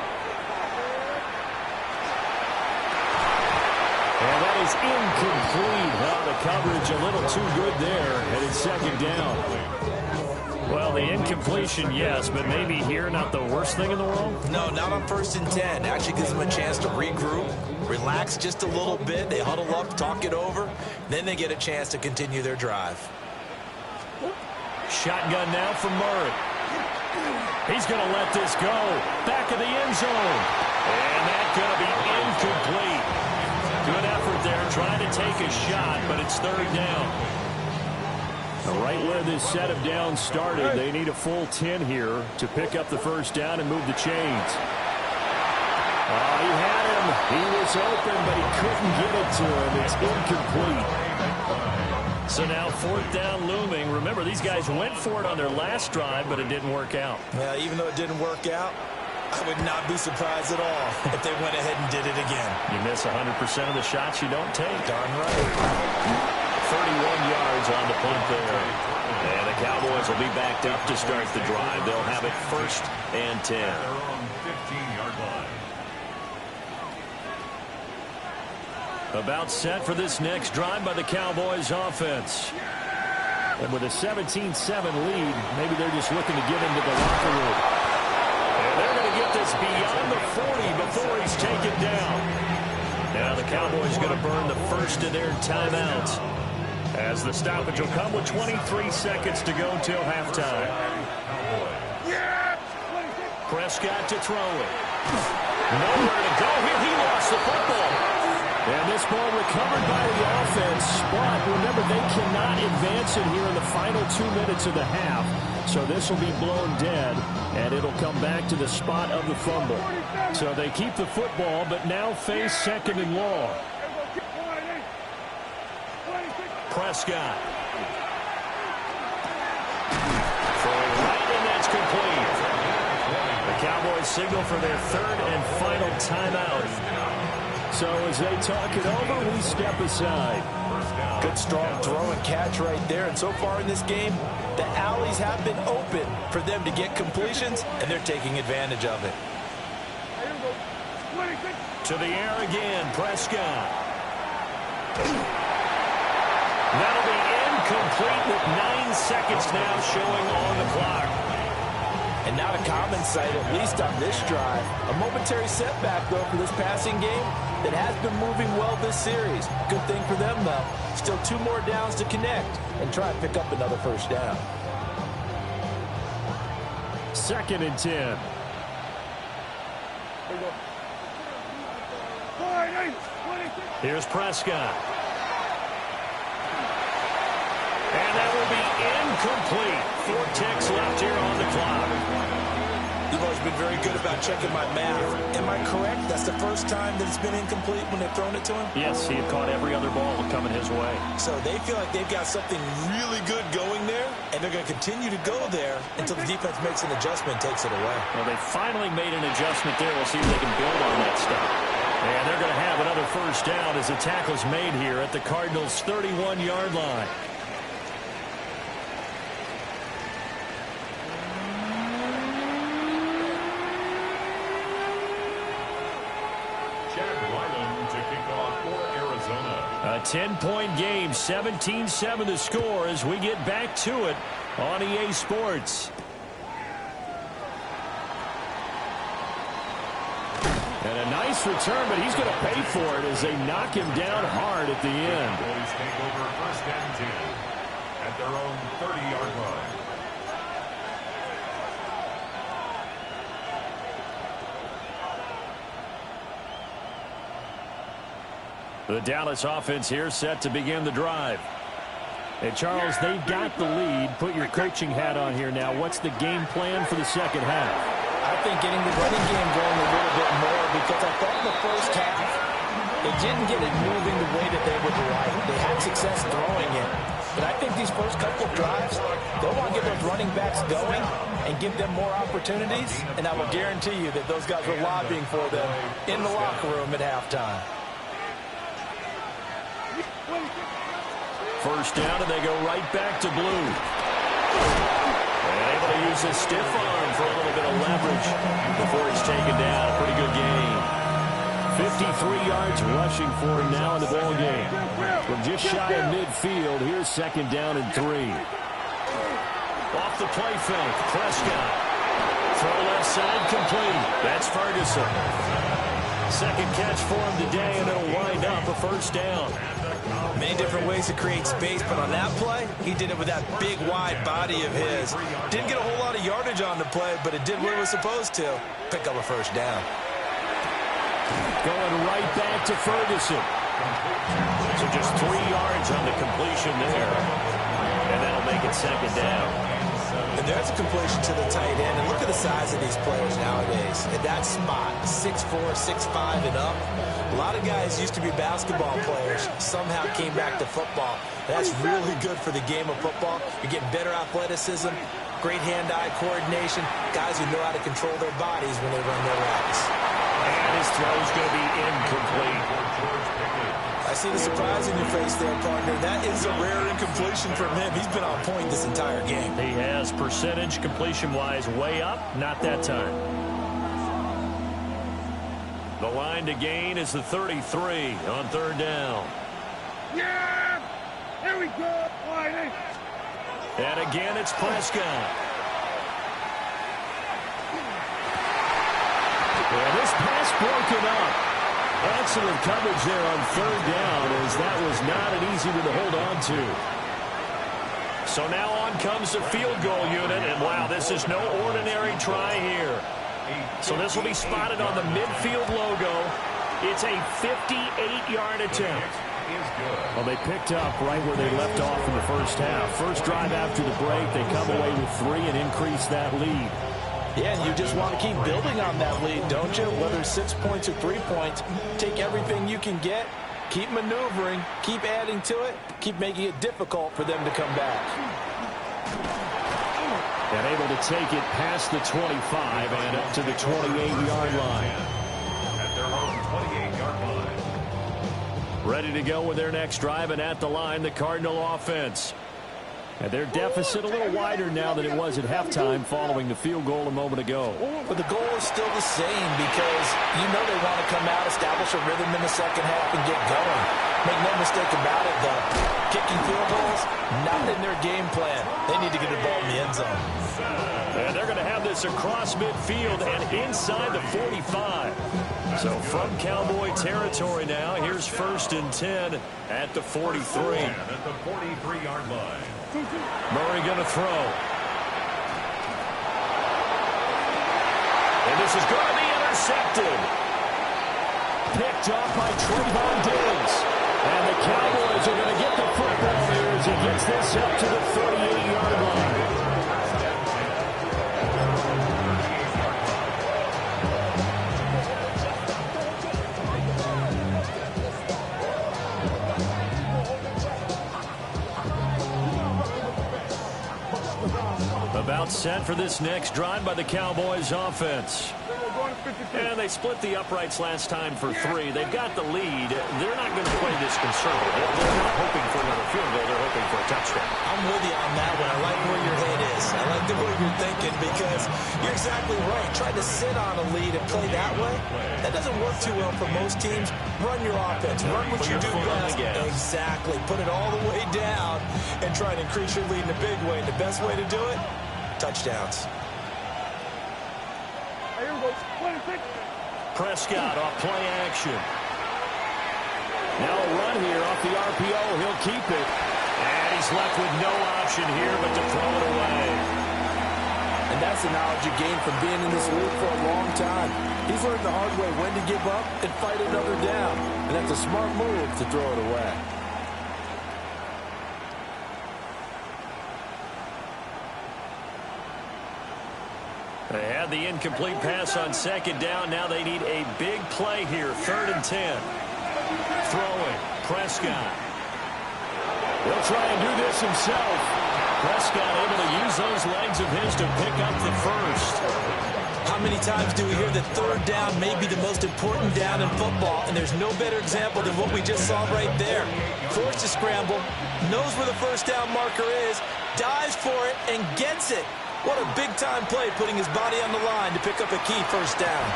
And that is incomplete. Well, the coverage a little too good there, and it's second down. Well, the incompletion, yes, but maybe here not the worst thing in the world? No, not on 1st and 10. Actually gives them a chance to regroup, relax just a little bit. They huddle up, talk it over. Then they get a chance to continue their drive. Shotgun now from Murray. He's going to let this go. Back of the end zone. And that's going to be incomplete. Good effort there, trying to take a shot, but it's third down. Right where this set of downs started, they need a full 10 here to pick up the first down and move the chains. Oh, he had him. He was open, but he couldn't get it to him. It's incomplete. So now fourth down looming. Remember, these guys went for it on their last drive, but it didn't work out. Yeah, even though it didn't work out, I would not be surprised at all if they went ahead and did it again. You miss 100% of the shots you don't take. Darn right. 31 yards on the punt there. And the Cowboys will be backed up to start the drive. They'll have it 1st and 10. Their own 15-yard line. About set for this next drive by the Cowboys offense. And with a 17-7 lead, maybe they're just looking to get into the locker room. And they're going to get this beyond the 40 before he's taken down. Now the Cowboys going to burn the first of their timeouts, as the stoppage will come with 23 seconds to go till halftime. Prescott to throw it. Nowhere to go here. He lost the football. And this ball recovered by the offense. But remember, they cannot advance it here in the final 2 minutes of the half. So this will be blown dead, and it'll come back to the spot of the fumble. So they keep the football, but now face second and long. Prescott. Throwing right, and that's complete. The Cowboys signal for their third and final timeout. So as they talk it over, we step aside. Good strong throw and catch right there. And so far in this game, the alleys have been open for them to get completions, and they're taking advantage of it. To the air again, Prescott. That'll be incomplete with 9 seconds now showing on the clock. And not a common sight, at least on this drive. A momentary setback, though, for this passing game that has been moving well this series. Good thing for them, though. Still 2 more downs to connect and try and pick up another first down. 2nd and 10. Here's Prescott. And that will be incomplete. 4 ticks left here on the clock. The always been very good about checking my math. Am I correct? That's the first time that it's been incomplete when they've thrown it to him? Yes, he had caught every other ball coming his way. So they feel like they've got something really good going there, and they're going to continue to go there until the defense makes an adjustment and takes it away. Well, they finally made an adjustment there. We'll see if they can build on that stuff. And they're going to have another first down as the tackle's made here at the Cardinals' 31-yard line. A 10-point game, 17-7 the score as we get back to it on EA Sports. And a nice return, but he's going to pay for it as they knock him down hard at the end. Boys take over first and 10 at their own 30-yard line. The Dallas offense here set to begin the drive. And Charles, they've got the lead. Put your coaching hat on here now. What's the game plan for the second half? I think getting the running game going a little bit more, because I thought in the first half they didn't get it moving the way that they would like. They had success throwing it. But I think these first couple of drives, they'll want to get those running backs going and give them more opportunities. And I will guarantee you that those guys were lobbying for them in the locker room at halftime. First down, and they go right back to Blue. And able to use his stiff arm for a little bit of leverage before he's taken down. A pretty good gain. 53 yards rushing for him now in the ball game. From just shy of midfield, here's second down and 3. Off the play fake, Prescott. Throw left side complete. That's Ferguson. Second catch for him today, and it'll wind up a first down. Many different ways to create space, but on that play, he did it with that big, wide body of his. Didn't get a whole lot of yardage on the play, but it did what it was supposed to. Pick up a first down. Going right back to Ferguson. So just 3 yards on the completion there. And that'll make it second down. And there's a completion to the tight end. And look at the size of these players nowadays. At that spot, 6'4", 6'5", and up. A lot of guys used to be basketball players, somehow came back to football. That's really good for the game of football. You're getting better athleticism, great hand-eye coordination, guys who know how to control their bodies when they run their routes. And his throw's going to be incomplete. I see the surprise in your face there, partner. That is a rare incompletion from him. He's been on point this entire game. He has percentage completion-wise way up, not that time. The line to gain is the 33 on third down. Yeah! There we go! And again, it's Prescott. And this pass broken up. Excellent coverage there on third down, as that was not an easy one to hold on to. So now on comes the field goal unit, and wow, this is no ordinary try here. So this will be spotted on the midfield logo. It's a 58-yard attempt. Well, they picked up right where they left off in the first half. First drive after the break, they come away with 3 and increase that lead. Yeah, and you just want to keep building on that lead, don't you? Whether it's 6 points or 3 points, take everything you can get, keep maneuvering, keep adding to it, keep making it difficult for them to come back. And able to take it past the 25 and up to the 28-yard line. At their own 28-yard line. Ready to go with their next drive, and at the line, the Cardinal offense. And their deficit a little wider now than it was at halftime following the field goal a moment ago. But the goal is still the same, because you know they want to come out, establish a rhythm in the second half, and get going. Make no mistake about it, though. Kicking field goals, not in their game plan. They need to get the ball in the end zone. And they're going to have this across midfield and inside the 45. So from Cowboy territory now, here's first and 10 at the 43. At the 43-yard line. Murray going to throw. And this is going to be intercepted. Picked off by Trayvon Diggs. And the Cowboys are going to get the football here as he gets this up to the 38-yard line. Timeout set for this next drive by the Cowboys offense. And they split the uprights last time for 3. They've got the lead. They're not going to play this conservative. They're not hoping for another field goal. They're hoping for a touchdown. I'm with you on that one. I like where your head is. I like the way you're thinking because you're exactly right. Trying to sit on a lead and play that way, that doesn't work too well for most teams. Run your offense. Run what you do best. Exactly. Put it all the way down and try to increase your lead in a big way. And the best way to do it, touchdowns. Prescott off play action. Now a run here off the RPO. He'll keep it. And he's left with no option here but to throw it away. And that's the knowledge you gain from being in this league for a long time. He's learned the hard way when to give up and fight another down. And that's a smart move to throw it away. They had the incomplete pass on second down. Now they need a big play here. 3rd and 10. Throwing. Prescott. He'll try and do this himself. Prescott able to use those legs of his to pick up the first. How many times do we hear that 3rd down may be the most important down in football, and there's no better example than what we just saw right there. Forced to scramble, knows where the first down marker is, dives for it, and gets it. What a big-time play, putting his body on the line to pick up a key first down.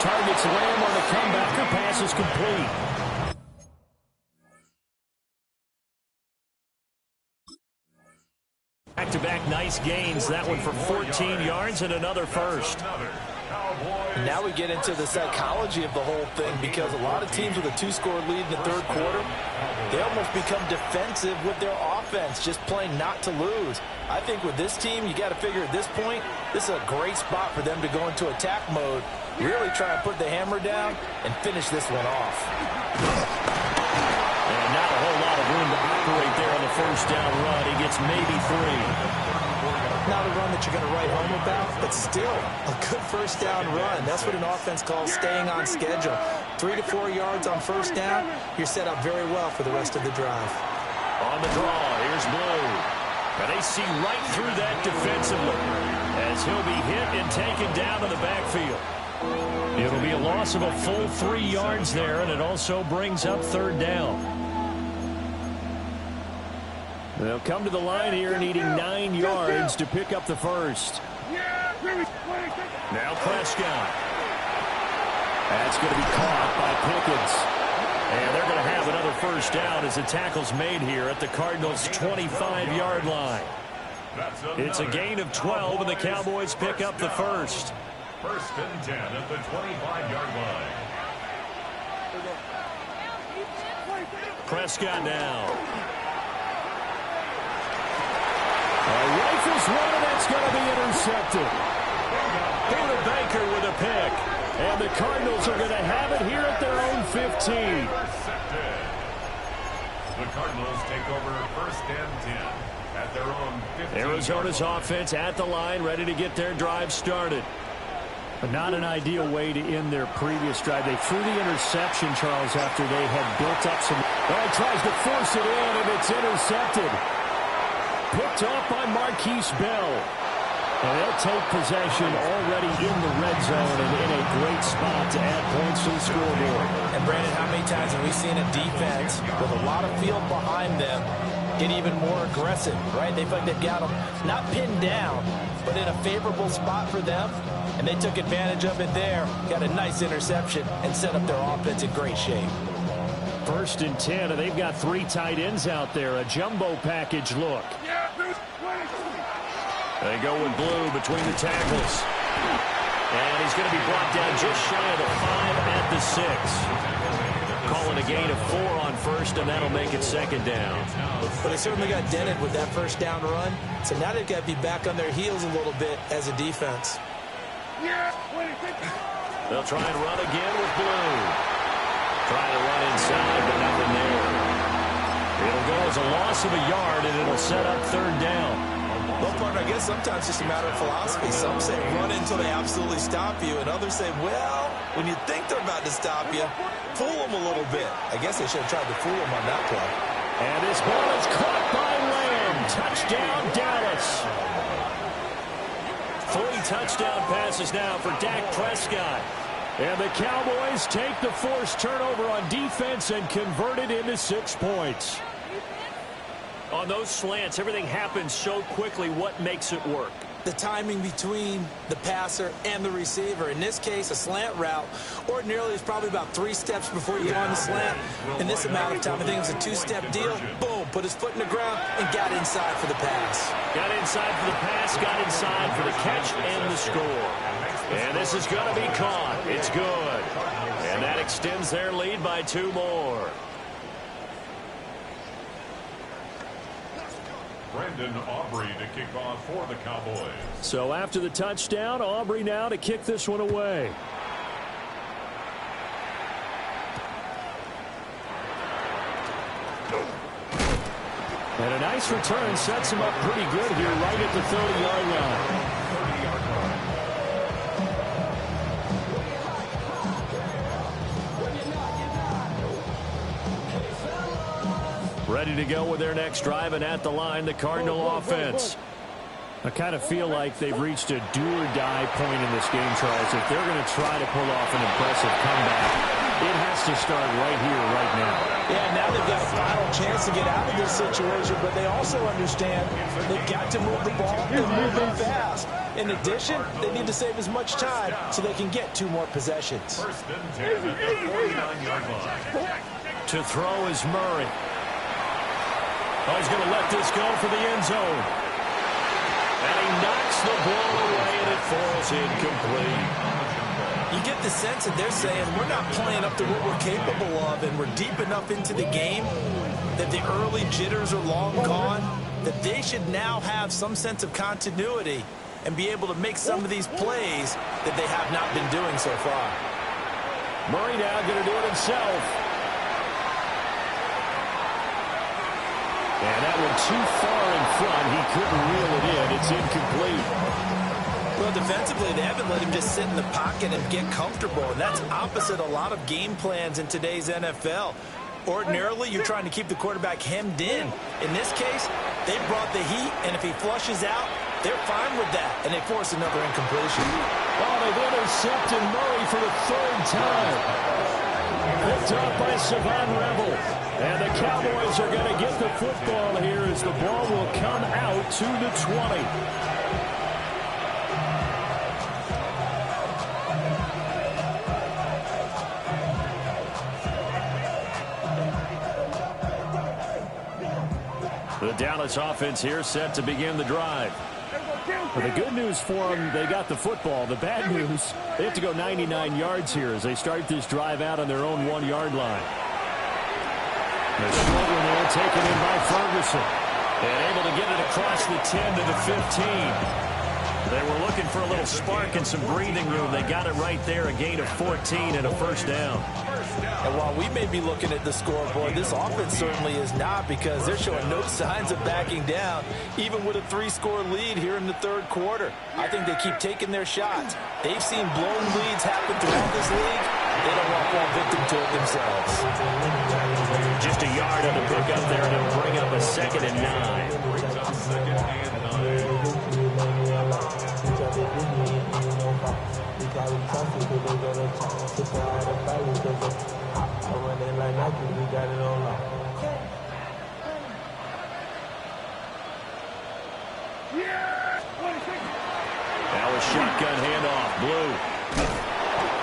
Targets Lamb on the comeback. Her pass is complete. Back-to-back nice gains. That one for 14 yards and another first. Now we get into the psychology of the whole thing because a lot of teams with a 2-score lead in the 3rd quarter, they almost become defensive with their offense, just playing not to lose. I think with this team, you got to figure at this point, this is a great spot for them to go into attack mode, really try and put the hammer down and finish this one off. And not a whole lot of room to operate there on the first down run. He gets maybe 3. Not a run that you're going to write home about, but still a good first down run. That's what an offense calls staying on schedule. 3 to 4 yards on first down, you're set up very well for the rest of the drive. On the draw, here's Blue. And they see right through that defensively as he'll be hit and taken down to the backfield. It'll be a loss of a full 3 yards there, and it also brings up 3rd down. They'll come to the line here needing 9 yards to pick up the first. Now Prescott. That's going to be caught by Pickens. And they're going to have another first down as the tackle's made here at the Cardinals' 25-yard line. It's a gain of 12, and the Cowboys pick up the first. 1st and 10 at the 25-yard line. Prescott now. Rifles one, and that's going to be intercepted. Buda Baker with a pick. And the Cardinals are going to have it here at their own 15. The Cardinals take over 1st and 10 at their own 15. Arizona's offense at the line, ready to get their drive started. But not an ideal way to end their previous drive. They threw the interception, Charles, after they had built up some... Well, tries to force it in, and it's intercepted. Picked off by Marquise Bell. And they'll take possession already in the red zone and in a great spot to add points to the scoreboard. And, Brandon, how many times have we seen a defense with a lot of field behind them get even more aggressive, right? They feel like they've got them not pinned down, but in a favorable spot for them. And they took advantage of it there, got a nice interception, and set up their offense in great shape. 1st and 10, and they've got 3 tight ends out there. A jumbo package look. They go with Blue between the tackles. And he's going to be brought down just shy of the 5 at the 6. Calling a gain of 4 on first, and that'll make it 2nd down. But they certainly got dented with that first down run. So now they've got to be back on their heels a little bit as a defense. They'll try and run again with Blue. Trying to run inside, but nothing there. It'll go as a loss of a yard, and it'll set up 3rd down. Well, partner, I guess sometimes it's just a matter of philosophy. Some say run until they absolutely stop you, and others say, well, when you think they're about to stop you, fool them a little bit. I guess they should have tried to fool them on that play. And this ball is caught by Lamb. Touchdown, Dallas. 3 touchdown passes now for Dak Prescott. And the Cowboys take the forced turnover on defense and convert it into 6 points. On those slants, everything happens so quickly. What makes it work? The timing between the passer and the receiver. In this case, a slant route ordinarily is probably about 3 steps before you go on the slant. In this amount of time, I think it was a 2-step deal. Boom, put his foot in the ground and got inside for the pass. Got inside for the pass, got inside for the catch and the score. And this is going to be caught. It's good. And that extends their lead by 2 more. Brandon Aubrey to kick off for the Cowboys. So after the touchdown, Aubrey now to kick this one away. And a nice return sets him up pretty good here right at the 30-yard line. Ready to go with their next drive, and at the line, the Cardinal offense. I kind of feel like they've reached a do-or-die point in this game, Charles. If they're going to try to pull off an impressive comeback, it has to start right here, right now. Yeah, now they've got a final chance to get out of this situation, but they also understand they've got to move the ball and move it fast. In addition, they need to save as much time so they can get 2 more possessions. First and 10 at the 49-yard line. To throw is Murray. Oh, he's going to let this go for the end zone. And he knocks the ball away, and it falls incomplete. You get the sense that they're saying we're not playing up to what we're capable of, and we're deep enough into the game that the early jitters are long gone, that they should now have some sense of continuity and be able to make some of these plays that they have not been doing so far. Murray now going to do it himself. And that one too far in front. He couldn't reel it in. It's incomplete. Well, defensively, they haven't let him just sit in the pocket and get comfortable. And that's opposite a lot of game plans in today's NFL. Ordinarily, you're trying to keep the quarterback hemmed in. In this case, they brought the heat, and if he flushes out, they're fine with that. And they force another incompletion. Oh, they've intercepted Murray for the 3rd time. Picked up by Savon Rebel. And the Cowboys are going to get the football here as the ball will come out to the 20. The Dallas offense here set to begin the drive. Well, the good news for them, they got the football. The bad news, they have to go 99 yards here as they start this drive out on their own 1-yard line. The short one there taken in by Ferguson. And able to get it across the 10 to the 15. They were looking for a little spark and some breathing room. They got it right there, a gain of 14 and a 1st down. And while we may be looking at the scoreboard, this offense certainly is not, because they're showing no signs of backing down, even with a 3-score lead here in the 3rd quarter. I think they keep taking their shots. They've seen blown leads happen throughout this league. They don't want to fall victim to it themselves. Just a yard on the pickup there, and it'll bring up a 2nd and 9. Now a shotgun handoff, Blue.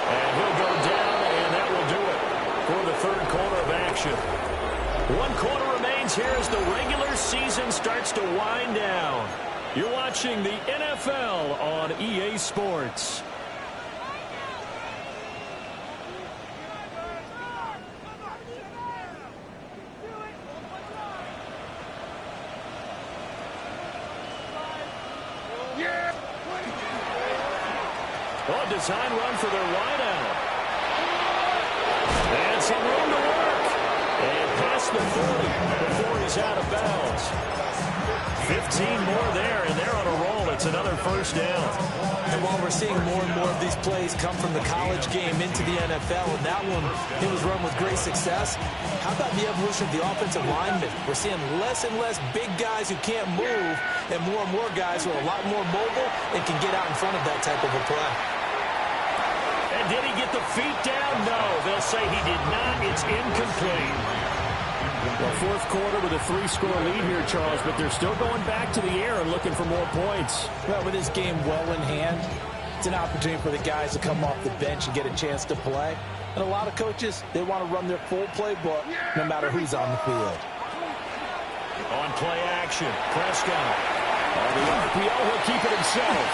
And he'll go down, and that will do it for the 3rd quarter of action. 1 quarter remains here as the regular season starts to wind down. You're watching the NFL on EA Sports. Oh, design run for their wideout. And some room to work. And past the 40 before he's out of bounds. 15 more there, and they're on a roll at It's another first down. And while we're seeing more and more of these plays come from the college game into the NFL, and that one, it was run with great success, how about the evolution of the offensive linemen? We're seeing less and less big guys who can't move, and more guys who are a lot more mobile and can get out in front of that type of a play. And did he get the feet down? No. They'll say he did not. It's incomplete. Well, fourth quarter with a 3-score lead here, Charles, but they're still going back to the air and looking for more points. Well, with this game well in hand, it's an opportunity for the guys to come off the bench and get a chance to play. And a lot of coaches, they want to run their full playbook no matter who's on the field. On play action, Prescott. On the RPO, he'll keep it himself.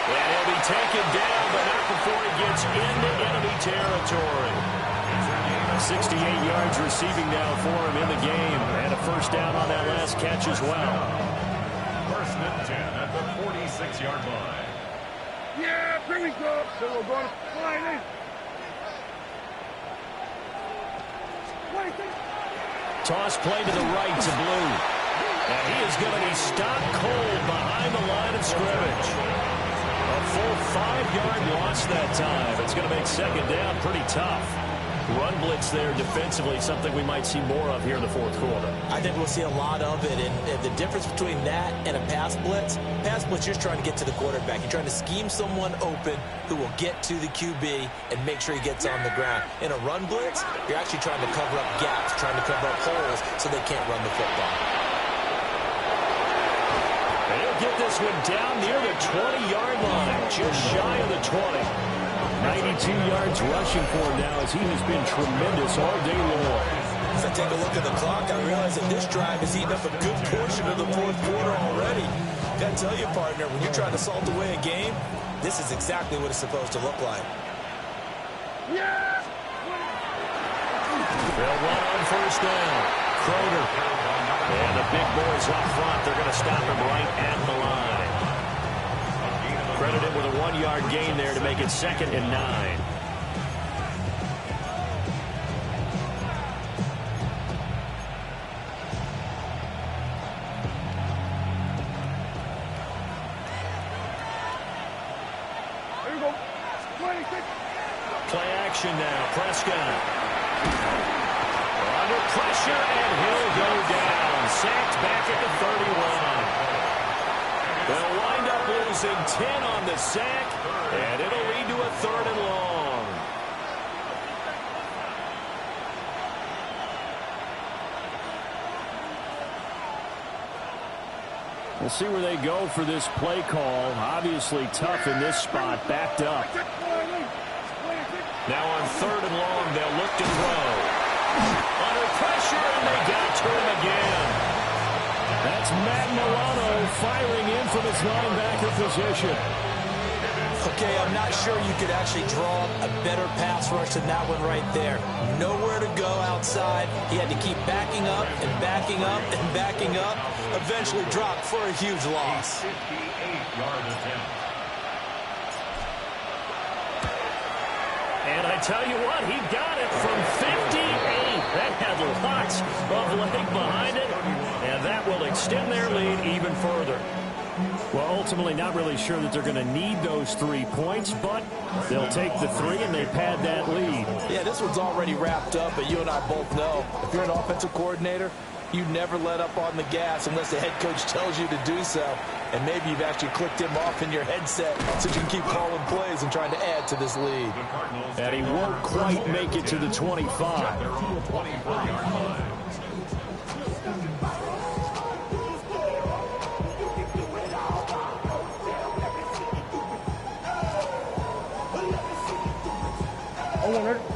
And he'll be taken down, but not before he gets into enemy territory. 68 yards receiving now for him in the game, and a first down on that last catch as well. First and 10 at the 46-yard line. Yeah, here we go. So we're going to fly in. Toss play to the right to Blue. And he is going to be stopped cold behind the line of scrimmage. A full 5-yard loss that time. It's going to make second down pretty tough. Run blitz there defensively, something we might see more of here in the fourth quarter. I think we'll see a lot of it, and the difference between that and a pass blitz, you're trying to get to the quarterback. You're trying to scheme someone open who will get to the QB and make sure he gets on the ground. In a run blitz, you're actually trying to cover up gaps, trying to cover up holes so they can't run the football. And he'll get this one down near the 20-yard line, just shy of the 20. 92 yards rushing for him now as he has been tremendous all day long. As I take a look at the clock, I realize that this drive has eaten up a good portion of the fourth quarter already. Gotta tell you, partner, when you're trying to salt away a game, this is exactly what it's supposed to look like. They'll run on first down. Kroger. And the big boys up front, they're going to stop him right at the line. Credited with a 1-yard gain there to make it 2nd and 9. There you go. 26. Play action now. Prescott. Under pressure, and he'll go down. Sacked back at the 31. They'll wind up losing 10 on the sack, and it'll lead to a 3rd and long. We'll see where they go for this play call. Obviously tough in this spot, backed up. Now on 3rd and long, they'll look to throw. Under pressure, and they got to him again. That's Matt Milano firing in from his linebacker position. Okay, I'm not sure you could actually draw a better pass rush than that one right there. Nowhere to go outside. He had to keep backing up and backing up and backing up. Eventually dropped for a huge loss. 58-yard attempt. And I tell you what, he got it from 58. That had lots of leg behind it, and that will extend their lead even further. Well, ultimately not really sure that they're going to need those 3 points, but they'll take the 3 and they pad that lead. Yeah, this one's already wrapped up, but you and I both know if you're an offensive coordinator, you never let up on the gas unless the head coach tells you to do so. And maybe you've actually clicked him off in your headset so you can keep calling plays and trying to add to this lead. And he won't quite make it to the 25. Their own 24-yard line.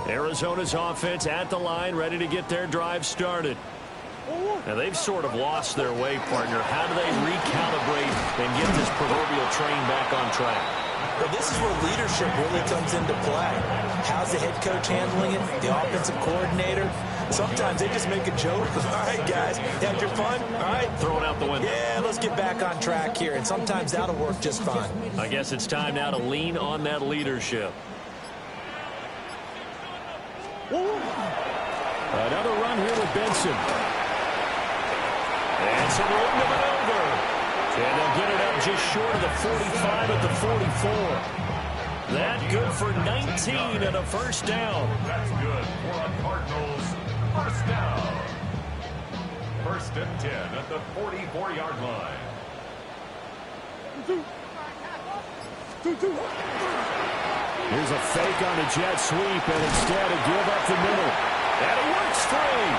Arizona's offense at the line, ready to get their drive started. Now, they've sort of lost their way, partner. How do they recalibrate and get this proverbial train back on track? Well, this is where leadership really comes into play. How's the head coach handling it? The offensive coordinator? Sometimes they just make a joke. All right, guys, had your fun? All right. Throw it out the window. Yeah, let's get back on track here. And sometimes that'll work just fine. I guess it's time now to lean on that leadership. Another run here with Benson. And some room to maneuver. And they'll get it up just short of the 45 at the 44. That good for 19 and a first down. That's good for a Cardinals first down. First and 10 at the 44-yard line. Here's a fake on the jet sweep, and instead a give up the middle. And he works free.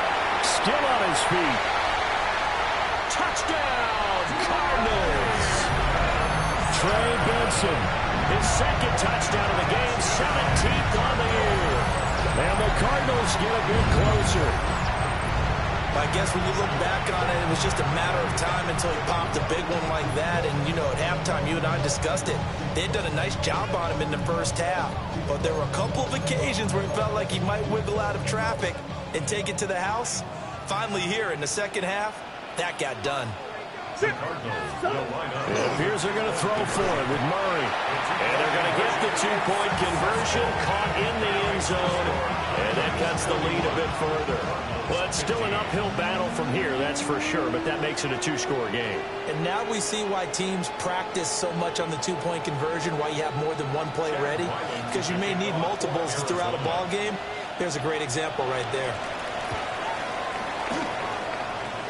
Still on his feet. Touchdown, Cardinals. Trey Benson, his second touchdown of the game, 17th on the year. And the Cardinals get a bit closer. I guess when you look back on it, it was just a matter of time until he popped a big one like that. And, you know, at halftime, you and I discussed it. They had done a nice job on him in the first half. But there were a couple of occasions where it felt like he might wiggle out of traffic and take it to the house. Finally here in the second half, that got done. The Cardinals will line up. It appears they're going to throw for it with Murray. And they're going to get the two-point conversion, caught in the end zone. And that cuts the lead a bit further. Well, it's still an uphill battle from here, that's for sure, but that makes it a two-score game. And now we see why teams practice so much on the two-point conversion, why you have more than one play ready, because you may need multiples throughout a ball game. There's a great example right there.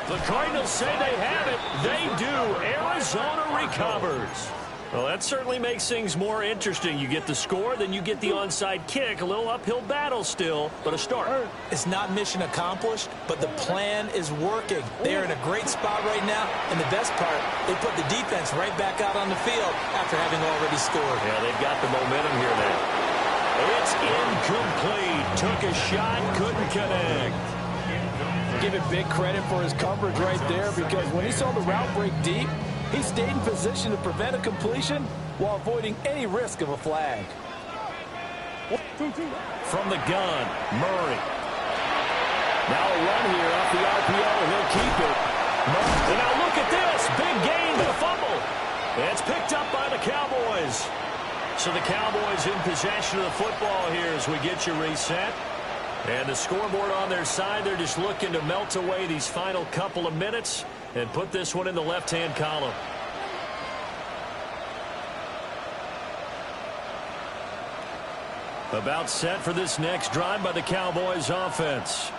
The Cardinals say they have it. They do. Arizona recovers. Well, that certainly makes things more interesting. You get the score, then you get the onside kick. A little uphill battle still, but a start. It's not mission accomplished, but the plan is working. They're in a great spot right now, and the best part, they put the defense right back out on the field after having already scored. Yeah, they've got the momentum here now. It's incomplete. Took a shot, couldn't connect. Give it big credit for his coverage right there, because when he saw the route break deep, he stayed in position to prevent a completion while avoiding any risk of a flag. From the gun, Murray. Now a run here off the RPO, and he'll keep it. And now look at this. Big gain to the fumble. It's picked up by the Cowboys. So the Cowboys in possession of the football here as we get you reset. And the scoreboard on their side, they're just looking to melt away these final couple of minutes and put this one in the left-hand column. About set for this next drive by the Cowboys offense.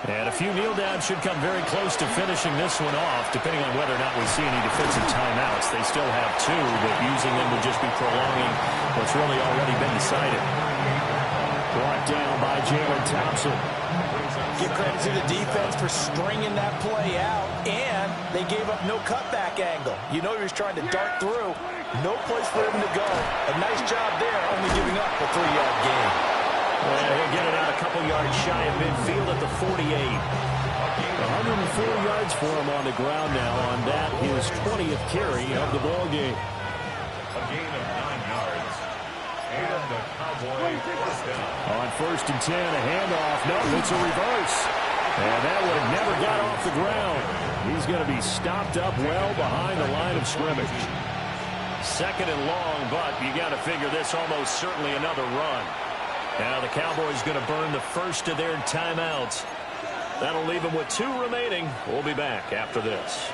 And a few kneel downs should come very close to finishing this one off, depending on whether or not we see any defensive timeouts. They still have two, but using them would just be prolonging what's really already been decided. Brought down by Jalen Thompson. Give credit to the defense for stringing that play out, and they gave up no cutback angle. You know he was trying to dart through. No place for him to go. A nice job there, only giving up a 3-yard gain. Well, he'll get it out a couple yards shy of midfield at the 48. 104 yards for him on the ground now on that, his 20th carry of the ball game. A gain of 9 yards. And the Cowboy first down. On 1st and 10, a handoff. No, it's a reverse. And that would have never got off the ground. He's going to be stopped up well behind the line of scrimmage. 2nd and long, but you got to figure this almost certainly another run. Now the Cowboys going to burn the first of their timeouts. That'll leave them with 2 remaining. We'll be back after this.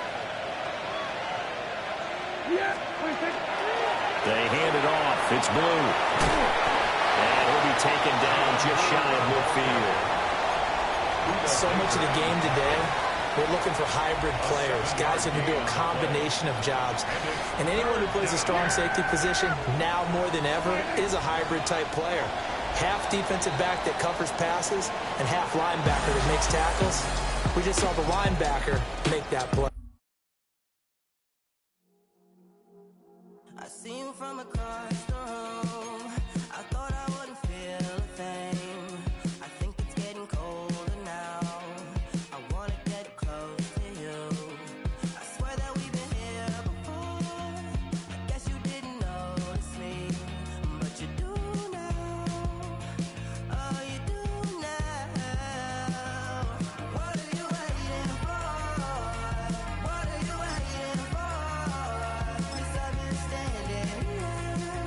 They hand it off. It's Blue. And he'll be taken down just shy of midfield. So much of the game today, we're looking for hybrid players, guys who can do a combination of jobs. And anyone who plays a strong safety position, now more than ever, is a hybrid type player. Half defensive back that covers passes and half linebacker that makes tackles. We just saw the linebacker make that play. I see you from across the room. I thought I wouldn't feel a thing. I think it's getting colder now. I wanna get close to you. I swear that we've been here before. I guess you didn't notice me, but you do now. Oh, you do now. What are you waiting for? What are you waiting for? 'Cause I've been standing here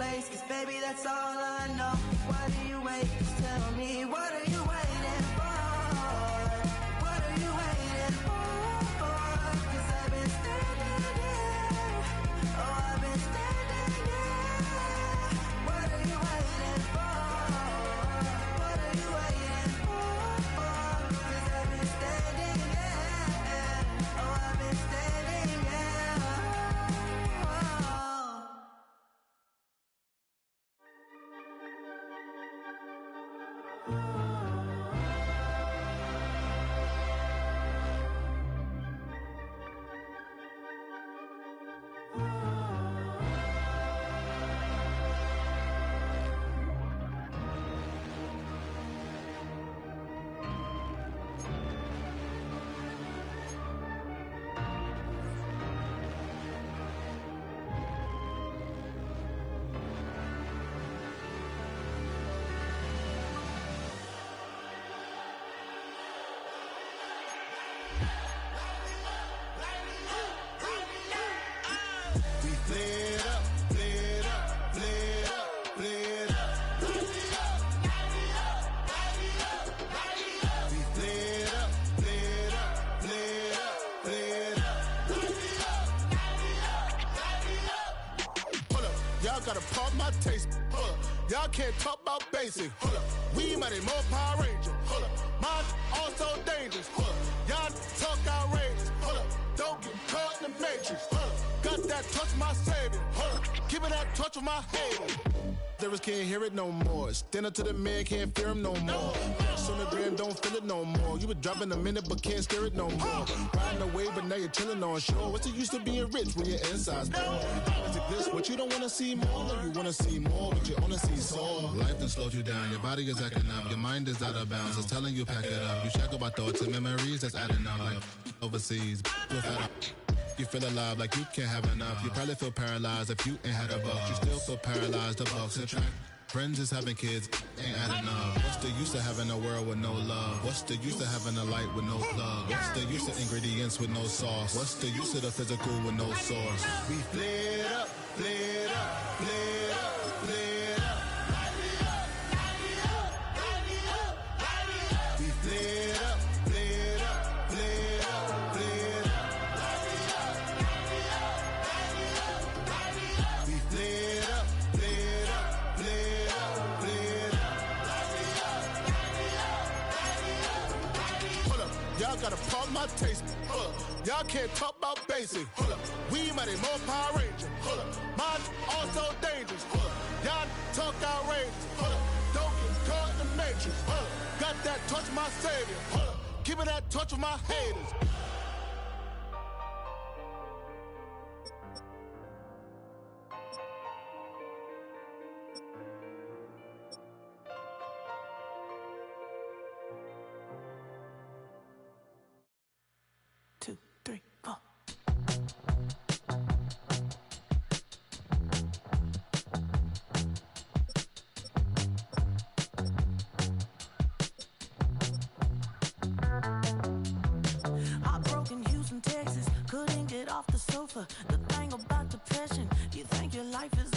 place, 'cause baby, that's all I know. Why do you wait? Just tell me, what are you waiting for? What are you waiting for? 'Cause I've been standing here. Oh, I've been standing here. What are you waiting for? What are you waiting for? 'Cause I've been standing here. Oh, I've been standing here. Gotta pump my taste. Y'all can't talk about basic. We mighty more Power Ranger. Mine also dangerous. Y'all talk outrageous. Don't get caught in the matrix. Got that touch my savior. Give me that touch of my haters. Lyrics can't hear it no more. Stand up to the man, can't fear him no more. On the gram, don't feel it no more. You would drop in a minute, but can't steer it no more. Riding away, but now you're chilling on shore. What's the use of being rich when your inside's poor? Is it this what you don't wanna see more? No, you wanna see more, but you wanna see sore. Life done slowed you down. Your body is acting up. Your mind is out of bounds. It's telling you pack it up. You shackle by thoughts and memories that's adding up. Like overseas, you feel alive like you can't have enough. You probably feel paralyzed if you ain't had a buck. You still feel paralyzed. The bucks attract. Friends is having kids, ain't adding up. What's the use of having a world with no love? What's the use of having a light with no plug? What's the use of ingredients with no sauce? What's the use of the physical with no source? We flared up, flared up, flared up, flared up. We flared up, flared up, flared up, flared up. We flared up, flared up, flared up, flared up. Hold up, y'all gotta pump my taste. Hold up, y'all can't talk about basic. Hold up, we mighty more Power Ranger. Hold up, mine also dangerous. Hold up, y'all talk outrageous. Hold up, don't get caught in the matrix. Hold up, got that touch of my savior. Hold up, give me that touch of my haters. Texas, couldn't get off the sofa. The thing about depression, you think your life is